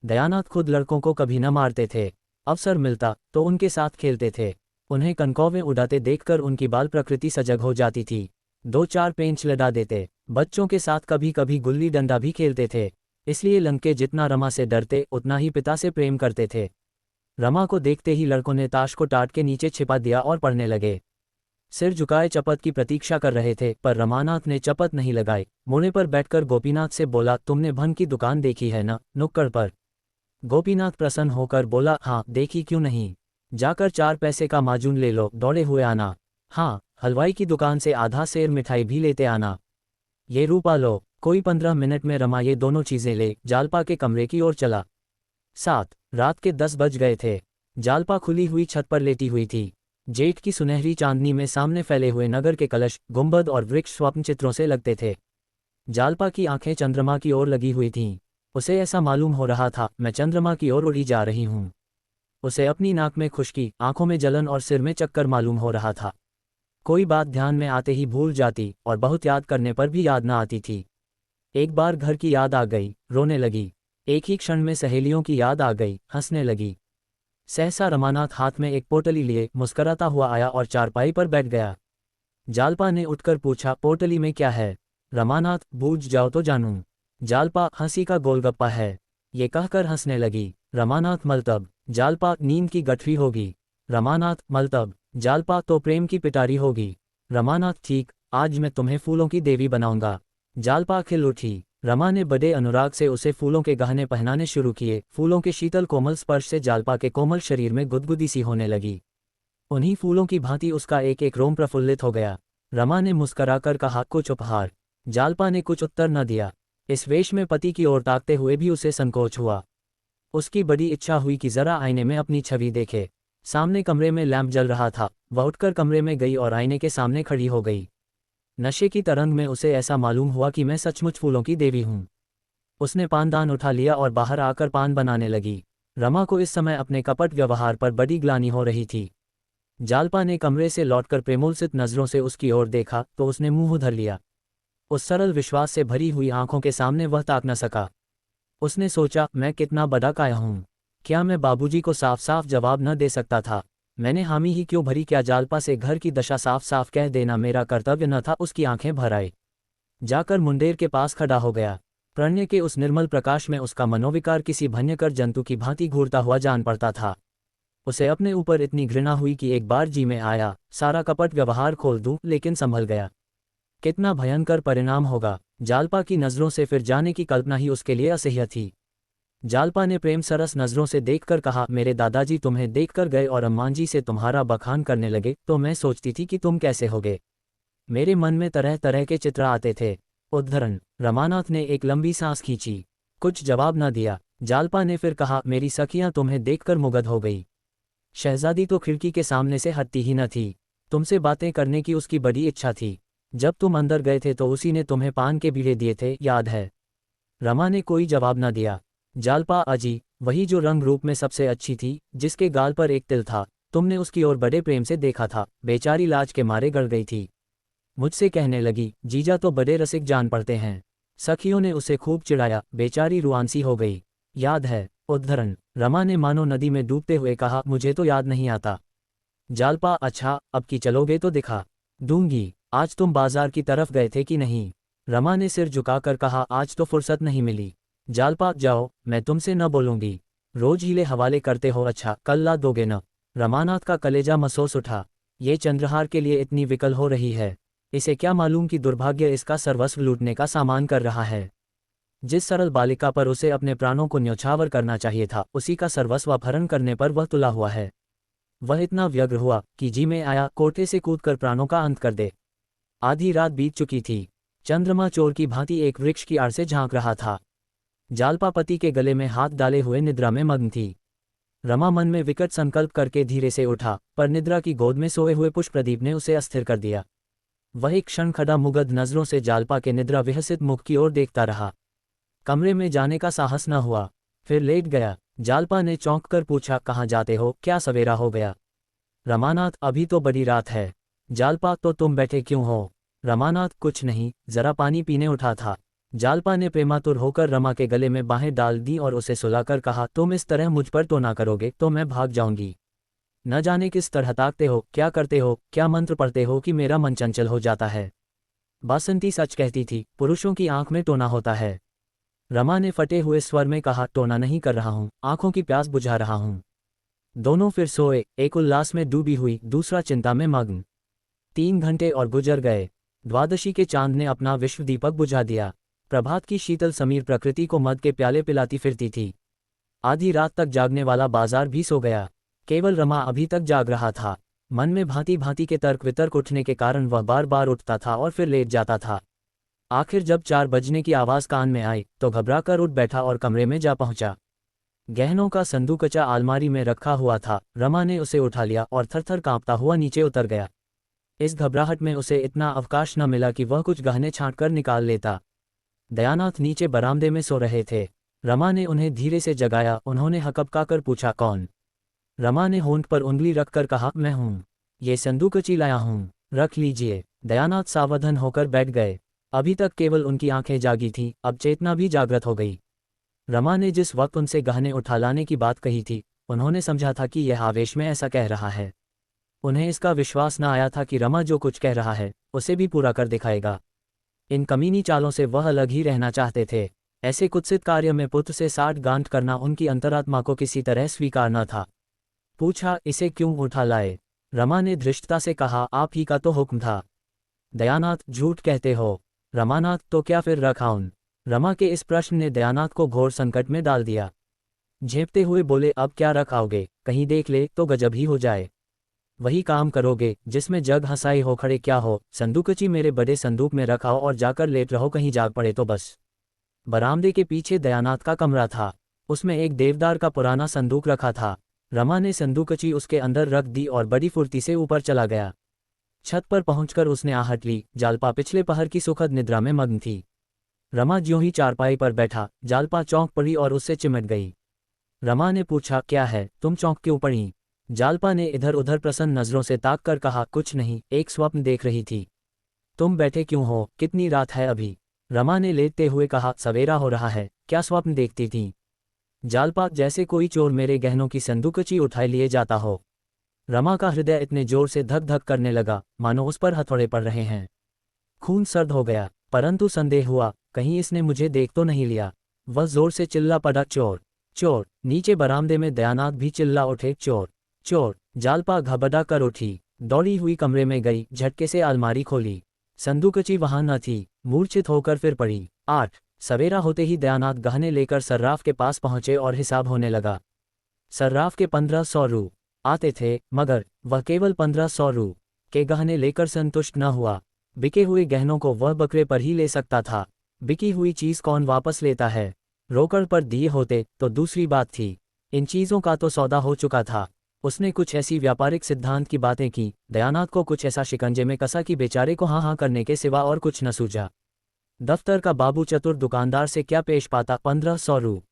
दयानाथ खुद लड़कों को कभी न मारते थे, अवसर मिलता तो उनके साथ खेलते थे। उन्हें कनकौवें उड़ाते देखकर उनकी बाल प्रकृति सजग हो जाती थी। 2-4 पेंच लड़ा देते। बच्चों के साथ कभी कभी गुल्ली डंडा भी खेलते थे। इसलिए लंके जितना रमा से डरते उतना ही पिता से प्रेम करते थे। रमा को देखते ही लड़कों ने ताश को टाट के नीचे छिपा दिया और पढ़ने लगे। सिर झुकाए चपत की प्रतीक्षा कर रहे थे, पर रमानाथ ने चपत नहीं लगाई। मोड़े पर बैठकर गोपीनाथ से बोला, तुमने भंग की दुकान देखी है ना, नुक्कड़ पर? गोपीनाथ प्रसन्न होकर बोला, हाँ देखी क्यों नहीं, जाकर 4 पैसे का माजून ले लो, दौड़े हुए आना। हाँ, हलवाई की दुकान से आधा सेर मिठाई भी लेते आना। ये रूपा लो। कोई 15 मिनट में रमा ये दोनों चीजें ले जालपा के कमरे की ओर चला। 7 रात के 10 बज गए थे। जालपा खुली हुई छत पर लेटी हुई थी। जेठ की सुनहरी चांदनी में सामने फैले हुए नगर के कलश, गुंबद और वृक्ष स्वप्न चित्रों से लगते थे। जालपा की आंखें चंद्रमा की ओर लगी हुई थीं। उसे ऐसा मालूम हो रहा था, मैं चंद्रमा की ओर उड़ी जा रही हूँ। उसे अपनी नाक में खुश्की, आंखों में जलन और सिर में चक्कर मालूम हो रहा था। कोई बात ध्यान में आते ही भूल जाती और बहुत याद करने पर भी याद न आती थी। एक बार घर की याद आ गई, रोने लगी। एक ही क्षण में सहेलियों की याद आ गई, हंसने लगी। सहसा रमानाथ हाथ में एक पोटली लिए मुस्कराता हुआ आया और चारपाई पर बैठ गया। जालपा ने उठकर पूछा, पोटली में क्या है? रमानाथ, बूझ जाओ तो जानूं। जालपा, हंसी का गोलगप्पा है। ये कहकर हंसने लगी। रमानाथ, मलतब? जालपा, नींद की गठरी होगी। रमानाथ, मलतब? जालपा, तो प्रेम की पिटारी होगी। रमानाथ, ठीक, आज मैं तुम्हें फूलों की देवी बनाऊंगा। जालपा खिल उठी। रमा ने बड़े अनुराग से उसे फूलों के गहने पहनाने शुरू किए। फूलों के शीतल कोमल स्पर्श से जालपा के कोमल शरीर में गुदगुदी सी होने लगी। उन्हीं फूलों की भांति उसका एक एक रोम प्रफुल्लित हो गया। रमा ने मुस्कराकर कहा, कुछ उपहार? जालपा ने कुछ उत्तर न दिया। इस वेश में पति की ओर ताकते हुए भी उसे संकोच हुआ। उसकी बड़ी इच्छा हुई कि जरा आईने में अपनी छवि देखे। सामने कमरे में लैंप जल रहा था। वह उठकर कमरे में गई और आईने के सामने खड़ी हो गई। नशे की तरंग में उसे ऐसा मालूम हुआ कि मैं सचमुच फूलों की देवी हूँ। उसने पानदान उठा लिया और बाहर आकर पान बनाने लगी। रमा को इस समय अपने कपट व्यवहार पर बड़ी ग्लानि हो रही थी। जालपा ने कमरे से लौटकर प्रेमोल्सित नजरों से उसकी ओर देखा तो उसने मुंह धर लिया। उस सरल विश्वास से भरी हुई आंखों के सामने वह ताक न सका। उसने सोचा, मैं कितना बड़ा काया हूँ। क्या मैं बाबूजी को साफ साफ जवाब न दे सकता था? मैंने हामी ही क्यों भरी? क्या जालपा से घर की दशा साफ साफ कह देना मेरा कर्तव्य न था? उसकी आंखें भर आई। जाकर मुंडेर के पास खड़ा हो गया। प्रणय के उस निर्मल प्रकाश में उसका मनोविकार किसी भयंकर जंतु की भांति घूरता हुआ जान पड़ता था। उसे अपने ऊपर इतनी घृणा हुई कि एक बार जी में आया, सारा कपट व्यवहार खोल दूं, लेकिन संभल गया। कितना भयंकर परिणाम होगा। जालपा की नज़रों से फिर जाने की कल्पना ही उसके लिए असह्य थी। जालपा ने प्रेम सरस नज़रों से देखकर कहा, मेरे दादाजी तुम्हें देखकर गए और अम्माजी से तुम्हारा बखान करने लगे तो मैं सोचती थी कि तुम कैसे होगे। मेरे मन में तरह तरह के चित्र आते थे। उद्धरण। रमानाथ ने एक लंबी सांस खींची। कुछ जवाब न दिया। जालपा ने फिर कहा, मेरी सखियां तुम्हें देखकर मुग्ध हो गई। शहजादी तो खिड़की के सामने से हटती ही न थी। तुमसे बातें करने की उसकी बड़ी इच्छा थी। जब तुम अंदर गए थे तो उसी ने तुम्हें पान के बीड़े दिए थे, याद है? रमा ने कोई जवाब न दिया। जालपा, अजी, वही जो रंग रूप में सबसे अच्छी थी, जिसके गाल पर एक तिल था। तुमने उसकी ओर बड़े प्रेम से देखा था। बेचारी लाज के मारे गड़ गई थी। मुझसे कहने लगी, जीजा तो बड़े रसिक जान पड़ते हैं। सखियों ने उसे खूब चिढ़ाया, बेचारी रुआंसी हो गई। याद है? उद्धरण। रमा ने मानो नदी में डूबते हुए कहा, मुझे तो याद नहीं आता। जालपा, अच्छा, अब की चलोगे तो दिखा दूंगी। आज तुम बाजार की तरफ गए थे कि नहीं? रमा ने सिर झुकाकर कहा, आज तो फुर्सत नहीं मिली। जालपा, जाओ, मैं तुमसे न बोलूंगी। रोज हीले हवाले करते हो। अच्छा, कल ला दोगे न? रमानाथ का कलेजा महसूस उठा। ये चंद्रहार के लिए इतनी विकल हो रही है। इसे क्या मालूम कि दुर्भाग्य इसका सर्वस्व लूटने का सामान कर रहा है। जिस सरल बालिका पर उसे अपने प्राणों को न्यौछावर करना चाहिए था, उसी का सर्वस्व अपहरण करने पर वह तुला हुआ है। वह इतना व्यग्र हुआ कि जी में आया कोठे से कूदकर प्राणों का अंत कर दे। आधी रात बीत चुकी थी। चंद्रमा चोर की भांति एक वृक्ष की आड़ से झांक रहा था। जालपा पति के गले में हाथ डाले हुए निद्रा में मग्न थी। रमा मन में विकट संकल्प करके धीरे से उठा, पर निद्रा की गोद में सोए हुए पुष्प्रदीप ने उसे अस्थिर कर दिया। वह एक क्षण खड़ा मुग्ध नजरों से जालपा के निद्रा विहसित मुख की ओर देखता रहा। कमरे में जाने का साहस न हुआ, फिर लेट गया। जालपा ने चौंक कर पूछा, कहाँ जाते हो? क्या सवेरा हो गया? रमानाथ, अभी तो बड़ी रात है। जालपा, तो तुम बैठे क्यों हो? रमानाथ, कुछ नहीं, जरा पानी पीने उठा था। जालपा ने प्रेमातुर होकर रमा के गले में बाहें डाल दी और उसे सुलाकर कहा, तुम इस तरह मुझ पर टोना करोगे तो मैं भाग जाऊंगी। न जाने किस तरह ताकते हो, क्या करते हो, क्या मंत्र पढ़ते हो कि मेरा मन चंचल हो जाता है। बासंती सच कहती थी, पुरुषों की आंख में टोना होता है। रमा ने फटे हुए स्वर में कहा, टोना नहीं कर रहा हूं, आंखों की प्यास बुझा रहा हूं। दोनों फिर सोए, एक उल्लास में डूबी हुई, दूसरा चिंता में मग्न। 3 घंटे और गुजर गए। द्वादशी के चांद ने अपना विश्व दीपक बुझा दिया। प्रभात की शीतल समीर प्रकृति को मद के प्याले पिलाती फिरती थी। आधी रात तक जागने वाला बाजार भी सो गया। केवल रमा अभी तक जाग रहा था। मन में भांति भांति के तर्क वितर्क उठने के कारण वह बार बार उठता था और फिर लेट जाता था। आखिर जब 4 बजने की आवाज़ कान में आई तो घबराकर उठ बैठा और कमरे में जा पहुंचा। गहनों का संदूकचा अलमारी में रखा हुआ था। रमा ने उसे उठा लिया और थरथर कांपता हुआ नीचे उतर गया। इस घबराहट में उसे इतना अवकाश न मिला कि वह कुछ गहने छांटकर निकाल लेता। दयानाथ नीचे बरामदे में सो रहे थे। रमा ने उन्हें धीरे से जगाया। उन्होंने हकबकाकर पूछा, कौन? रमा ने होंठ पर उंगली रखकर कहा, मैं हूँ। ये संदूकची लाया हूँ, रख लीजिए। दयानाथ सावधान होकर बैठ गए। अभी तक केवल उनकी आंखें जागी थीं, अब चेतना भी जागृत हो गई। रमा ने जिस वक्त उनसे गहने उठा लाने की बात कही थी, उन्होंने समझा था कि यह आवेश में ऐसा कह रहा है। उन्हें इसका विश्वास न आया था कि रमा जो कुछ कह रहा है उसे भी पूरा कर दिखाएगा। इन कमीनी चालों से वह अलग ही रहना चाहते थे। ऐसे कुत्सित कार्य में पुत्र से साठ-गांठ करना उनकी अंतरात्मा को किसी तरह स्वीकार न था। पूछा, इसे क्यों उठा लाए? रमा ने धृष्टता से कहा, आप ही का तो हुक्म था। दयानाथ, झूठ कहते हो। रमानाथ, तो क्या फिर रखा उन? रमा के इस प्रश्न ने दयानाथ को घोर संकट में डाल दिया। झेपते हुए बोले, अब क्या रखाओगे? कहीं देख ले तो गजब ही हो जाए। वही काम करोगे जिसमें जग हंसाई हो, खड़े क्या हो? संदूकची मेरे बड़े संदूक में रखाओ और जाकर लेट रहो, कहीं जाग पड़े तो बस। बरामदे के पीछे दयानाथ का कमरा था। उसमें एक देवदार का पुराना संदूक रखा था। रमा ने संदूकची उसके अंदर रख दी और बड़ी फुर्ती से ऊपर चला गया। छत पर पहुंचकर उसने आहट ली। जालपा पिछले पहर की सुखद निद्रा में मग्न थी। रमा ज्यों ही चारपाई पर बैठा, जालपा चौंक पड़ी और उससे चिमट गई। रमा ने पूछा, क्या है, तुम चौंक क्यों पड़ी? जालपा ने इधर उधर प्रसन्न नजरों से ताक कर कहा, कुछ नहीं, एक स्वप्न देख रही थी। तुम बैठे क्यों हो? कितनी रात है अभी? रमा ने लेटते हुए कहा, सवेरा हो रहा है, क्या स्वप्न देखती थी? जालपा, जैसे कोई चोर मेरे गहनों की संदूकची उठाए लिए जाता हो। रमा का हृदय इतने जोर से धक धक करने लगा मानो उस पर हथौड़े पड़ रहे हैं। खून सर्द हो गया, परंतु संदेह हुआ, कहीं इसने मुझे देख तो नहीं लिया। वह जोर से चिल्ला पड़ा, चोर चोर। नीचे बरामदे में दयानाथ भी चिल्ला उठे, चोर चोर। जालपा घबरा कर उठी, दौड़ी हुई कमरे में गई, झटके से अलमारी खोली। संदूकची वहां न थी। मूर्छित होकर फिर पड़ी। 8 सवेरा होते ही दयानाथ गहने लेकर सर्राफ के पास पहुंचे और हिसाब होने लगा। सर्राफ के 1500 रू आते थे, मगर वह केवल 1500 रू के गहने लेकर संतुष्ट न हुआ। बिके हुए गहनों को वह बकरे पर ही ले सकता था। बिकी हुई चीज कौन वापस लेता है? रोकड़ पर दिए होते तो दूसरी बात थी। इन चीजों का तो सौदा हो चुका था। उसने कुछ ऐसी व्यापारिक सिद्धांत की बातें की, दयानाथ को कुछ ऐसा शिकंजे में कसा कि बेचारे को हाँ हाँ करने के सिवा और कुछ न सूझा। दफ्तर का बाबू चतुर दुकानदार से क्या पेश पाता? 1500 रू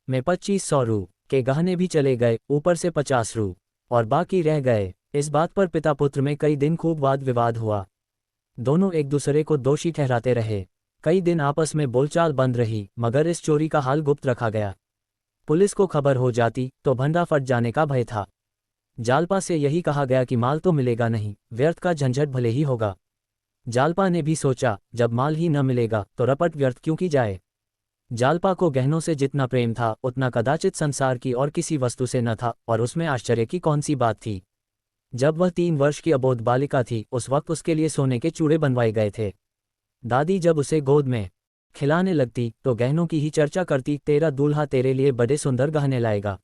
में 2500 रू के गहने भी चले गए, ऊपर से 50 रू और बाकी रह गए। इस बात पर पिता पुत्र में कई दिन खूब वाद विवाद हुआ। दोनों एक दूसरे को दोषी ठहराते रहे। कई दिन आपस में बोलचाल बंद रही, मगर इस चोरी का हाल गुप्त रखा गया। पुलिस को खबर हो जाती तो भंडा फट जाने का भय था। जालपा से यही कहा गया कि माल तो मिलेगा नहीं, व्यर्थ का झंझट भले ही होगा। जालपा ने भी सोचा, जब माल ही न मिलेगा तो रपट व्यर्थ क्यों की जाए। जालपा को गहनों से जितना प्रेम था उतना कदाचित संसार की और किसी वस्तु से न था, और उसमें आश्चर्य की कौन सी बात थी। जब वह 3 वर्ष की अबोध बालिका थी, उस वक्त उसके लिए सोने के चूड़े बनवाए गए थे। दादी जब उसे गोद में खिलाने लगती तो गहनों की ही चर्चा करती, तेरा दूल्हा तेरे लिए बड़े सुंदर गहने लाएगा।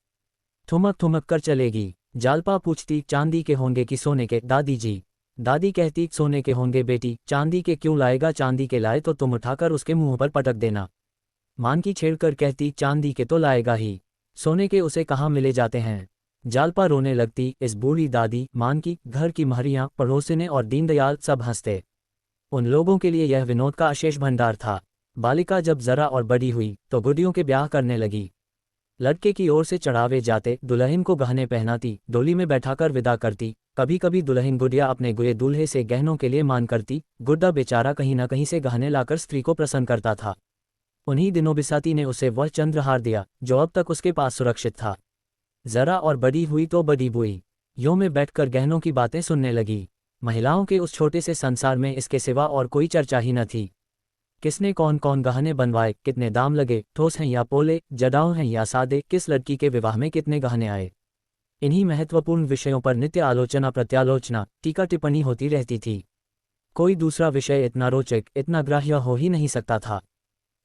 ठुमक ठुमक कर चलेगी। जालपा पूछती, चांदी के होंगे कि सोने के दादी जी? दादी कहती, सोने के होंगे बेटी, चांदी के क्यों लाएगा? चांदी के लाए तो तुम उठाकर उसके मुंह पर पटक देना। मानकी छेड़कर कहती, चांदी के तो लाएगा ही, सोने के उसे कहाँ मिले जाते हैं। जालपा रोने लगती। इस बूढ़ी दादी, मानकी, घर की महरियां, पड़ोसिने और दीनदयाल सब हंसते। उन लोगों के लिए यह विनोद का अशेष भंडार था। बालिका जब जरा और बड़ी हुई तो गुडियों के ब्याह करने लगी। लड़के की ओर से चढ़ावे जाते, दुल्हन को गहने पहनाती, डोली में बैठाकर विदा करती। कभी कभी दुल्हन गुडिया अपने गुए दूल्हे से गहनों के लिए मान करती। गुड्डा बेचारा कहीं न कहीं से गहने लाकर स्त्री को प्रसन्न करता था। उन्हीं दिनों बिसाती ने उसे वह चंद्रहार दिया जो अब तक उसके पास सुरक्षित था। जरा और बड़ी हुई तो बड़ी बुई, यों में बैठकर गहनों की बातें सुनने लगी। महिलाओं के उस छोटे से संसार में इसके सिवा और कोई चर्चा ही न थी। किसने कौन कौन गहने बनवाए, कितने दाम लगे, ठोस हैं या पोले, जड़ाऊ हैं या सादे, किस लड़की के विवाह में कितने गहने आए, इन्हीं महत्वपूर्ण विषयों पर नित्य आलोचना प्रत्यालोचना, टीका टिप्पणी होती रहती थी। कोई दूसरा विषय इतना रोचक, इतना ग्राह्य हो ही नहीं सकता था।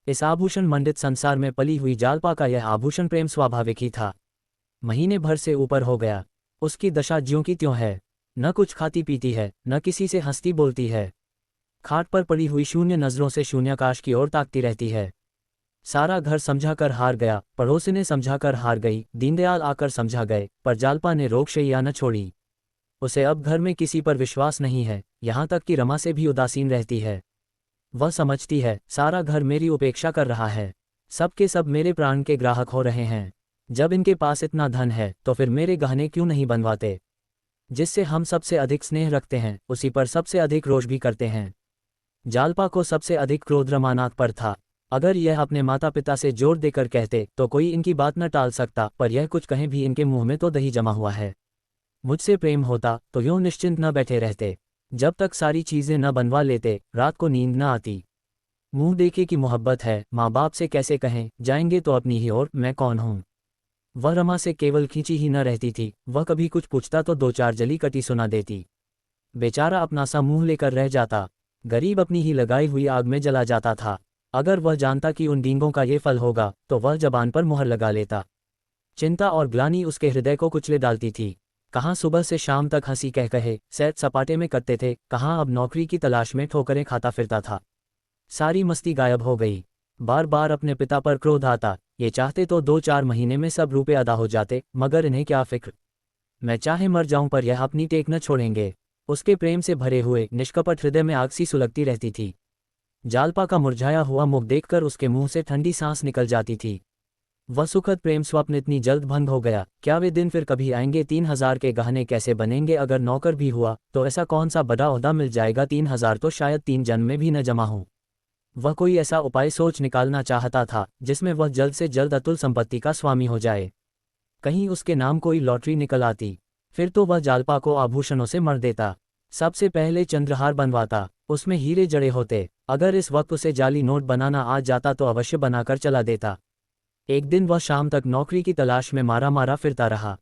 इस आभूषण मंडित संसार में पली हुई जालपा का यह आभूषण प्रेम स्वाभाविक ही था। महीने भर से ऊपर हो गया, उसकी दशा ज्यों की त्यों है। न कुछ खाती पीती है, न किसी से हंसती बोलती है। खाट पर पड़ी हुई शून्य नजरों से शून्याकाश की ओर ताकती रहती है। सारा घर समझाकर हार गया, पड़ोसिने समझाकर हार गई, दीनदयाल आकर समझा गए, पर जालपा ने रोकशैया न छोड़ी। उसे अब घर में किसी पर विश्वास नहीं है, यहाँ तक कि रमा से भी उदासीन रहती है। वह समझती है सारा घर मेरी उपेक्षा कर रहा है, सब के सब मेरे प्राण के ग्राहक हो रहे हैं। जब इनके पास इतना धन है तो फिर मेरे गहने क्यों नहीं बनवाते। जिससे हम सबसे अधिक स्नेह रखते हैं उसी पर सबसे अधिक रोष भी करते हैं। जालपा को सबसे अधिक क्रोध रमानाथ पर था। अगर यह अपने माता पिता से जोर देकर कहते तो कोई इनकी बात न टाल सकता, पर यह कुछ कहें भी इनके मुंह में तो दही जमा हुआ है। मुझसे प्रेम होता तो यूं निश्चिंत न बैठे रहते। जब तक सारी चीजें न बनवा लेते रात को नींद न आती। मुंह देखे कि मोहब्बत है, माँ बाप से कैसे कहें, जाएंगे तो अपनी ही ओर, मैं कौन हूँ। वह रमा से केवल खींची ही न रहती थी, वह कभी कुछ पूछता तो दो चार जली कटी सुना देती। बेचारा अपना सा मुंह लेकर रह जाता, गरीब अपनी ही लगाई हुई आग में जला जाता था। अगर वह जानता कि उन डींगों का ये फल होगा तो वह जबान पर मुहर लगा लेता। चिंता और ग्लानि उसके हृदय को कुचले डालती थी। कहाँ सुबह से शाम तक हंसी कह कहे सैर सपाटे में करते थे, कहाँ अब नौकरी की तलाश में ठोकरें खाता फिरता था। सारी मस्ती गायब हो गई। बार बार अपने पिता पर क्रोध आता, ये चाहते तो 2-4 महीने में सब रुपए अदा हो जाते, मगर इन्हें क्या फिक्र। मैं चाहे मर जाऊं पर यह अपनी टेक न छोड़ेंगे। उसके प्रेम से भरे हुए निष्कपट हृदय में आग सी सुलगती रहती थी। जालपा का मुरझाया हुआ मुख देखकर उसके मुंह से ठंडी सांस निकल जाती थी। वह सुखद प्रेम स्वप्न इतनी जल्द भंग हो गया, क्या वे दिन फिर कभी आएंगे। 3000 के गहने कैसे बनेंगे। अगर नौकर भी हुआ तो ऐसा कौन सा बड़ा ओहदा मिल जाएगा। 3000 तो शायद 3 जन्म में भी न जमा हो। वह कोई ऐसा उपाय सोच निकालना चाहता था जिसमें वह जल्द से जल्द अतुल संपत्ति का स्वामी हो जाए। कहीं उसके नाम कोई लॉटरी निकल आती, फिर तो वह जालपा को आभूषणों से मर देता। सबसे पहले चंद्रहार बनवाता, उसमें हीरे जड़े होते। अगर इस वक्त उसे जाली नोट बनाना आ जाता तो अवश्य बनाकर चला देता। एक दिन वह शाम तक नौकरी की तलाश में मारा मारा फिरता रहा।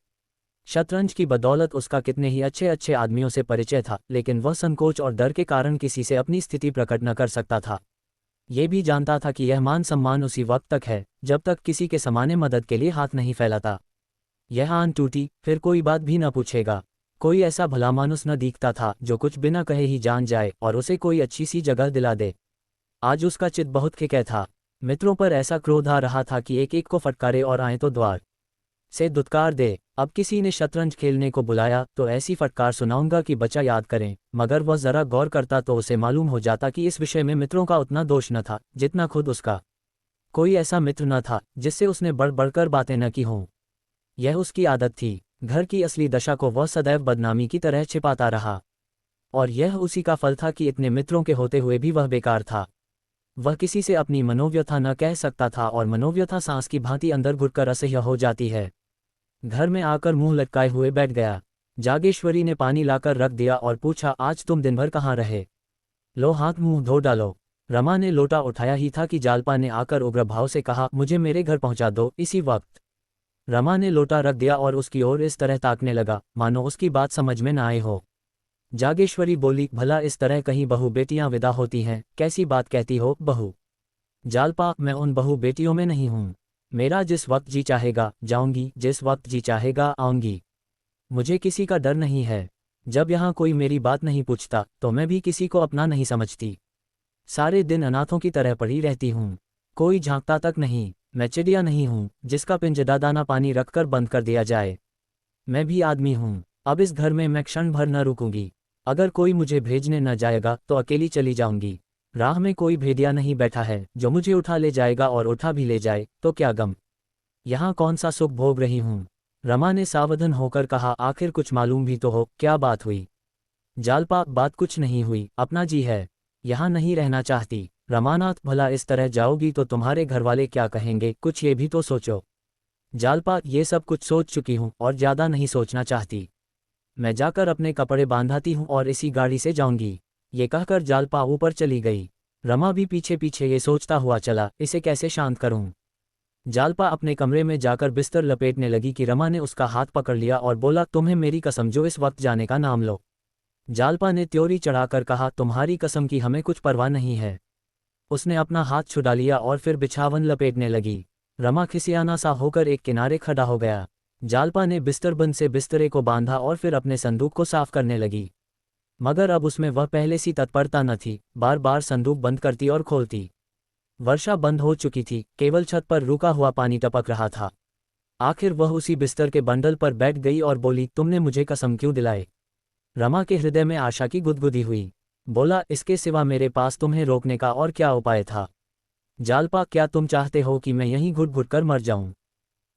शतरंज की बदौलत उसका कितने ही अच्छे अच्छे आदमियों से परिचय था, लेकिन वह संकोच और डर के कारण किसी से अपनी स्थिति प्रकट न कर सकता था। ये भी जानता था कि यह मान सम्मान उसी वक्त तक है जब तक किसी के समाने मदद के लिए हाथ नहीं फैलाता। यह आन टूटी फिर कोई बात भी न पूछेगा। कोई ऐसा भला मानुस न दिखता था जो कुछ बिना कहे ही जान जाए और उसे कोई अच्छी सी जगह दिला दे। आज उसका चित्त बहुत खिकै था। मित्रों पर ऐसा क्रोध आ रहा था कि एक एक को फटकारे और आए तो द्वार से दुत्कार दे। अब किसी ने शतरंज खेलने को बुलाया तो ऐसी फटकार सुनाऊंगा कि बच्चा याद करें। मगर वह जरा गौर करता तो उसे मालूम हो जाता कि इस विषय में मित्रों का उतना दोष न था जितना खुद उसका। कोई ऐसा मित्र न था जिससे उसने बढ़ बढ़कर बातें न की हों। यह उसकी आदत थी। घर की असली दशा को वह सदैव बदनामी की तरह छिपाता रहा, और यह उसी का फल था कि इतने मित्रों के होते हुए भी वह बेकार था। वह किसी से अपनी मनोव्यथा न कह सकता था और मनोव्यथा सांस की भांति अंदर घुटकर असह्य हो जाती है। घर में आकर मुंह लटकाए हुए बैठ गया। जागेश्वरी ने पानी लाकर रख दिया और पूछा, आज तुम दिन भर कहाँ रहे? लो हाथ मुंह धो डालो। रमा ने लोटा उठाया ही था कि जालपा ने आकर उग्र भाव से कहा, मुझे मेरे घर पहुंचा दो इसी वक्त। रमा ने लोटा रख दिया और उसकी ओर इस तरह ताकने लगा मानो उसकी बात समझ में न आए हो। जागेश्वरी बोली, भला इस तरह कहीं बहू बेटियां विदा होती हैं, कैसी बात कहती हो बहू? जालपा, मैं उन बहू बेटियों में नहीं हूं। मेरा जिस वक्त जी चाहेगा जाऊंगी, जिस वक्त जी चाहेगा आऊंगी। मुझे किसी का डर नहीं है। जब यहाँ कोई मेरी बात नहीं पूछता तो मैं भी किसी को अपना नहीं समझती। सारे दिन अनाथों की तरह पड़ी रहती हूँ, कोई झांकता तक नहीं। मैं चिड़िया नहीं हूँ जिसका पिंजरा दाना पानी रखकर बंद कर दिया जाए। मैं भी आदमी हूँ। अब इस घर में मैं क्षण भर न रुकूंगी। अगर कोई मुझे भेजने न जाएगा तो अकेली चली जाऊंगी। राह में कोई भेदिया नहीं बैठा है जो मुझे उठा ले जाएगा, और उठा भी ले जाए तो क्या गम। यहाँ कौन सा सुख भोग रही हूँ। रमा ने सावधान होकर कहा, आखिर कुछ मालूम भी तो हो, क्या बात हुई? जालपा, बात कुछ नहीं हुई, अपना जी है, यहाँ नहीं रहना चाहती। रमानाथ, भला इस तरह जाओगी तो तुम्हारे घरवाले क्या कहेंगे, कुछ ये भी तो सोचो। जालपा, ये सब कुछ सोच चुकी हूँ और ज्यादा नहीं सोचना चाहती। मैं जाकर अपने कपड़े बांधाती हूँ और इसी गाड़ी से जाऊंगी। ये कहकर जालपा ऊपर चली गई। रमा भी पीछे पीछे ये सोचता हुआ चला, इसे कैसे शांत करूं। जालपा अपने कमरे में जाकर बिस्तर लपेटने लगी कि रमा ने उसका हाथ पकड़ लिया और बोला, तुम्हें मेरी कसम जो इस वक्त जाने का नाम लो। जालपा ने त्योरी चढ़ाकर कहा, तुम्हारी कसम की हमें कुछ परवाह नहीं है। उसने अपना हाथ छुड़ा लिया और फिर बिछावन लपेटने लगी। रमा खिसियाना सा होकर एक किनारे खड़ा हो गया। जालपा ने बिस्तरबंद से बिस्तरे को बांधा और फिर अपने संदूक को साफ करने लगी। मगर अब उसमें वह पहले सी तत्परता न थी, बार बार संदूक बंद करती और खोलती। वर्षा बंद हो चुकी थी, केवल छत पर रुका हुआ पानी टपक रहा था। आखिर वह उसी बिस्तर के बंडल पर बैठ गई और बोली, तुमने मुझे कसम क्यों दिलाई? रमा के हृदय में आशा की गुदगुदी हुई। बोला, इसके सिवा मेरे पास तुम्हें रोकने का और क्या उपाय था? जालपा, क्या तुम चाहते हो कि मैं यहीं घुट घुट कर मर जाऊं?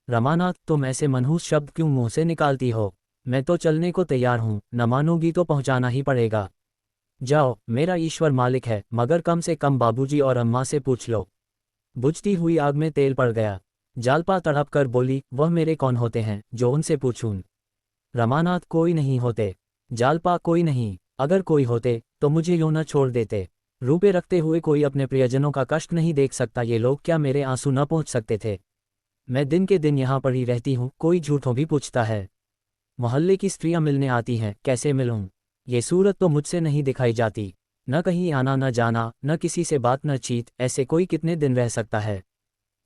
रमानाथ, तुम ऐसे मनहूस शब्द क्यों मुंह से निकालती हो? मैं तो चलने को तैयार हूं, न मानोगी तो पहुंचाना ही पड़ेगा। जाओ, मेरा ईश्वर मालिक है, मगर कम से कम बाबूजी और अम्मा से पूछ लो। बुझती हुई आग में तेल पड़ गया। जालपा तड़प कर बोली, वह मेरे कौन होते हैं जो उनसे पूछूं? रमानाथ, कोई नहीं होते। जालपा, कोई नहीं? अगर कोई होते तो मुझे यूं न छोड़ देते। रूपे रखते हुए कोई अपने प्रियजनों का कष्ट नहीं देख सकता। ये लोग क्या मेरे आंसू न पहुंच सकते थे? मैं दिन के दिन यहाँ पड़ी रहती हूँ, कोई झूठों भी पूछता है। मोहल्ले की स्त्रियां मिलने आती हैं, कैसे मिलूं? ये सूरत तो मुझसे नहीं दिखाई जाती। न कहीं आना न जाना, न किसी से बात न चीत, ऐसे कोई कितने दिन रह सकता है?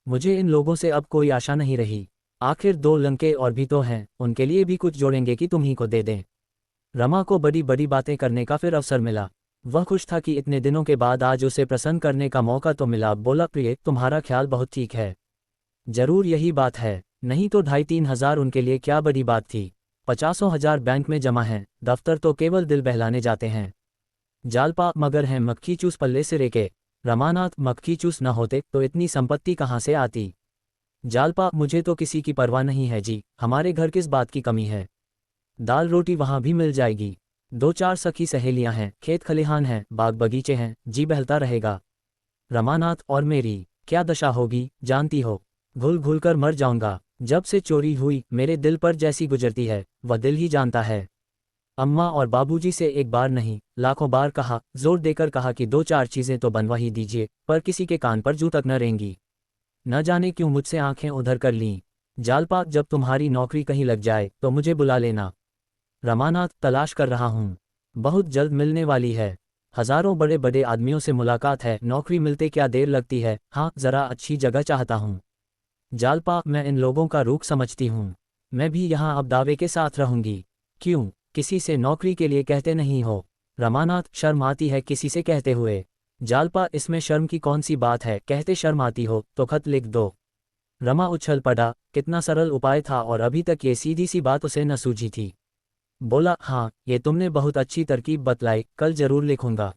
मुझे इन लोगों से अब कोई आशा नहीं रही। आखिर 2 लंके और भी तो हैं, उनके लिए भी कुछ जोड़ेंगे कि तुम ही को दे दें। रमा को बड़ी बड़ी बातें करने का फिर अवसर मिला। वह खुश था कि इतने दिनों के बाद आज उसे प्रसन्न करने का मौका तो मिला। बोला, प्रिय, तुम्हारा ख्याल बहुत ठीक है। जरूर यही बात है, नहीं तो 2,500-3 हजार उनके लिए क्या बड़ी बात थी। 50,000 बैंक में जमा हैं, दफ्तर तो केवल दिल बहलाने जाते हैं। जालपा, मगर हैं मक्खी चूस पल्ले सिरे के। रमानाथ, मक्खी चूस न होते तो इतनी संपत्ति कहाँ से आती? जालपा, मुझे तो किसी की परवाह नहीं है जी, हमारे घर किस बात की कमी है? दाल रोटी वहाँ भी मिल जाएगी। 2-4 सखी सहेलियां हैं, खेत खलिहान हैं, बाग बगीचे हैं, जी बहलता रहेगा। रमानाथ, और मेरी क्या दशा होगी जानती हो? घुल घुल कर मर जाऊंगा। जब से चोरी हुई मेरे दिल पर जैसी गुजरती है, वह दिल ही जानता है। अम्मा और बाबूजी से एक बार नहीं, लाखों बार कहा, जोर देकर कहा कि 2-4 चीजें तो बनवा ही दीजिए, पर किसी के कान पर जू तक न रेंगी। न जाने क्यों मुझसे आंखें उधर कर लीं। जालपा, जब तुम्हारी नौकरी कहीं लग जाए तो मुझे बुला लेना। रमानाथ, तलाश कर रहा हूँ, बहुत जल्द मिलने वाली है। हजारों बड़े बड़े आदमियों से मुलाकात है, नौकरी मिलते क्या देर लगती है। हाँ, जरा अच्छी जगह चाहता हूँ। जालपा, मैं इन लोगों का रूख समझती हूँ। मैं भी यहाँ अब दावे के साथ रहूंगी। क्यों, किसी से नौकरी के लिए कहते नहीं हो? रमानाथ, शर्म आती है किसी से कहते हुए। जालपा, इसमें शर्म की कौन सी बात है, कहते शर्म आती हो तो खत लिख दो। रमा उछल पड़ा, कितना सरल उपाय था और अभी तक ये सीधी सी बात उसे न सूझी थी। बोला, हाँ, ये तुमने बहुत अच्छी तरकीब बतलाई, कल जरूर लिखूंगा।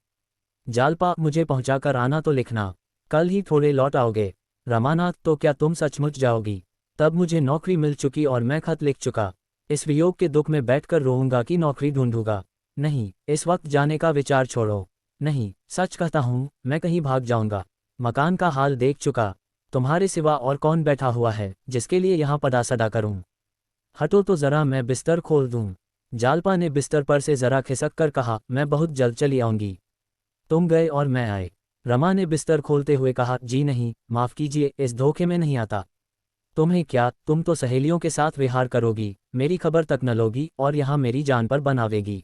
जालपा, मुझे पहुंचाकर आना तो लिखना, कल ही थोड़े लौट आओगे। रमानाथ, तो क्या तुम सचमुच जाओगी? तब मुझे नौकरी मिल चुकी और मैं खत लिख चुका। इस वियोग के दुख में बैठकर रोऊंगा कि नौकरी ढूंढूंगा? नहीं, इस वक्त जाने का विचार छोड़ो। नहीं, सच कहता हूँ, मैं कहीं भाग जाऊंगा। मकान का हाल देख चुका, तुम्हारे सिवा और कौन बैठा हुआ है जिसके लिए यहाँ पदा सदा करूं? हटो तो जरा, मैं बिस्तर खोल दूं। जालपा ने बिस्तर पर से जरा खिसक कर कहा, मैं बहुत जल्द चली आऊंगी। तुम गए और मैं आए। रमा ने बिस्तर खोलते हुए कहा, जी नहीं, माफ कीजिए, इस धोखे में नहीं आता। तुम्हें क्या, तुम तो सहेलियों के साथ विहार करोगी, मेरी खबर तक न लोगी और यहाँ मेरी जान पर बनावेगी।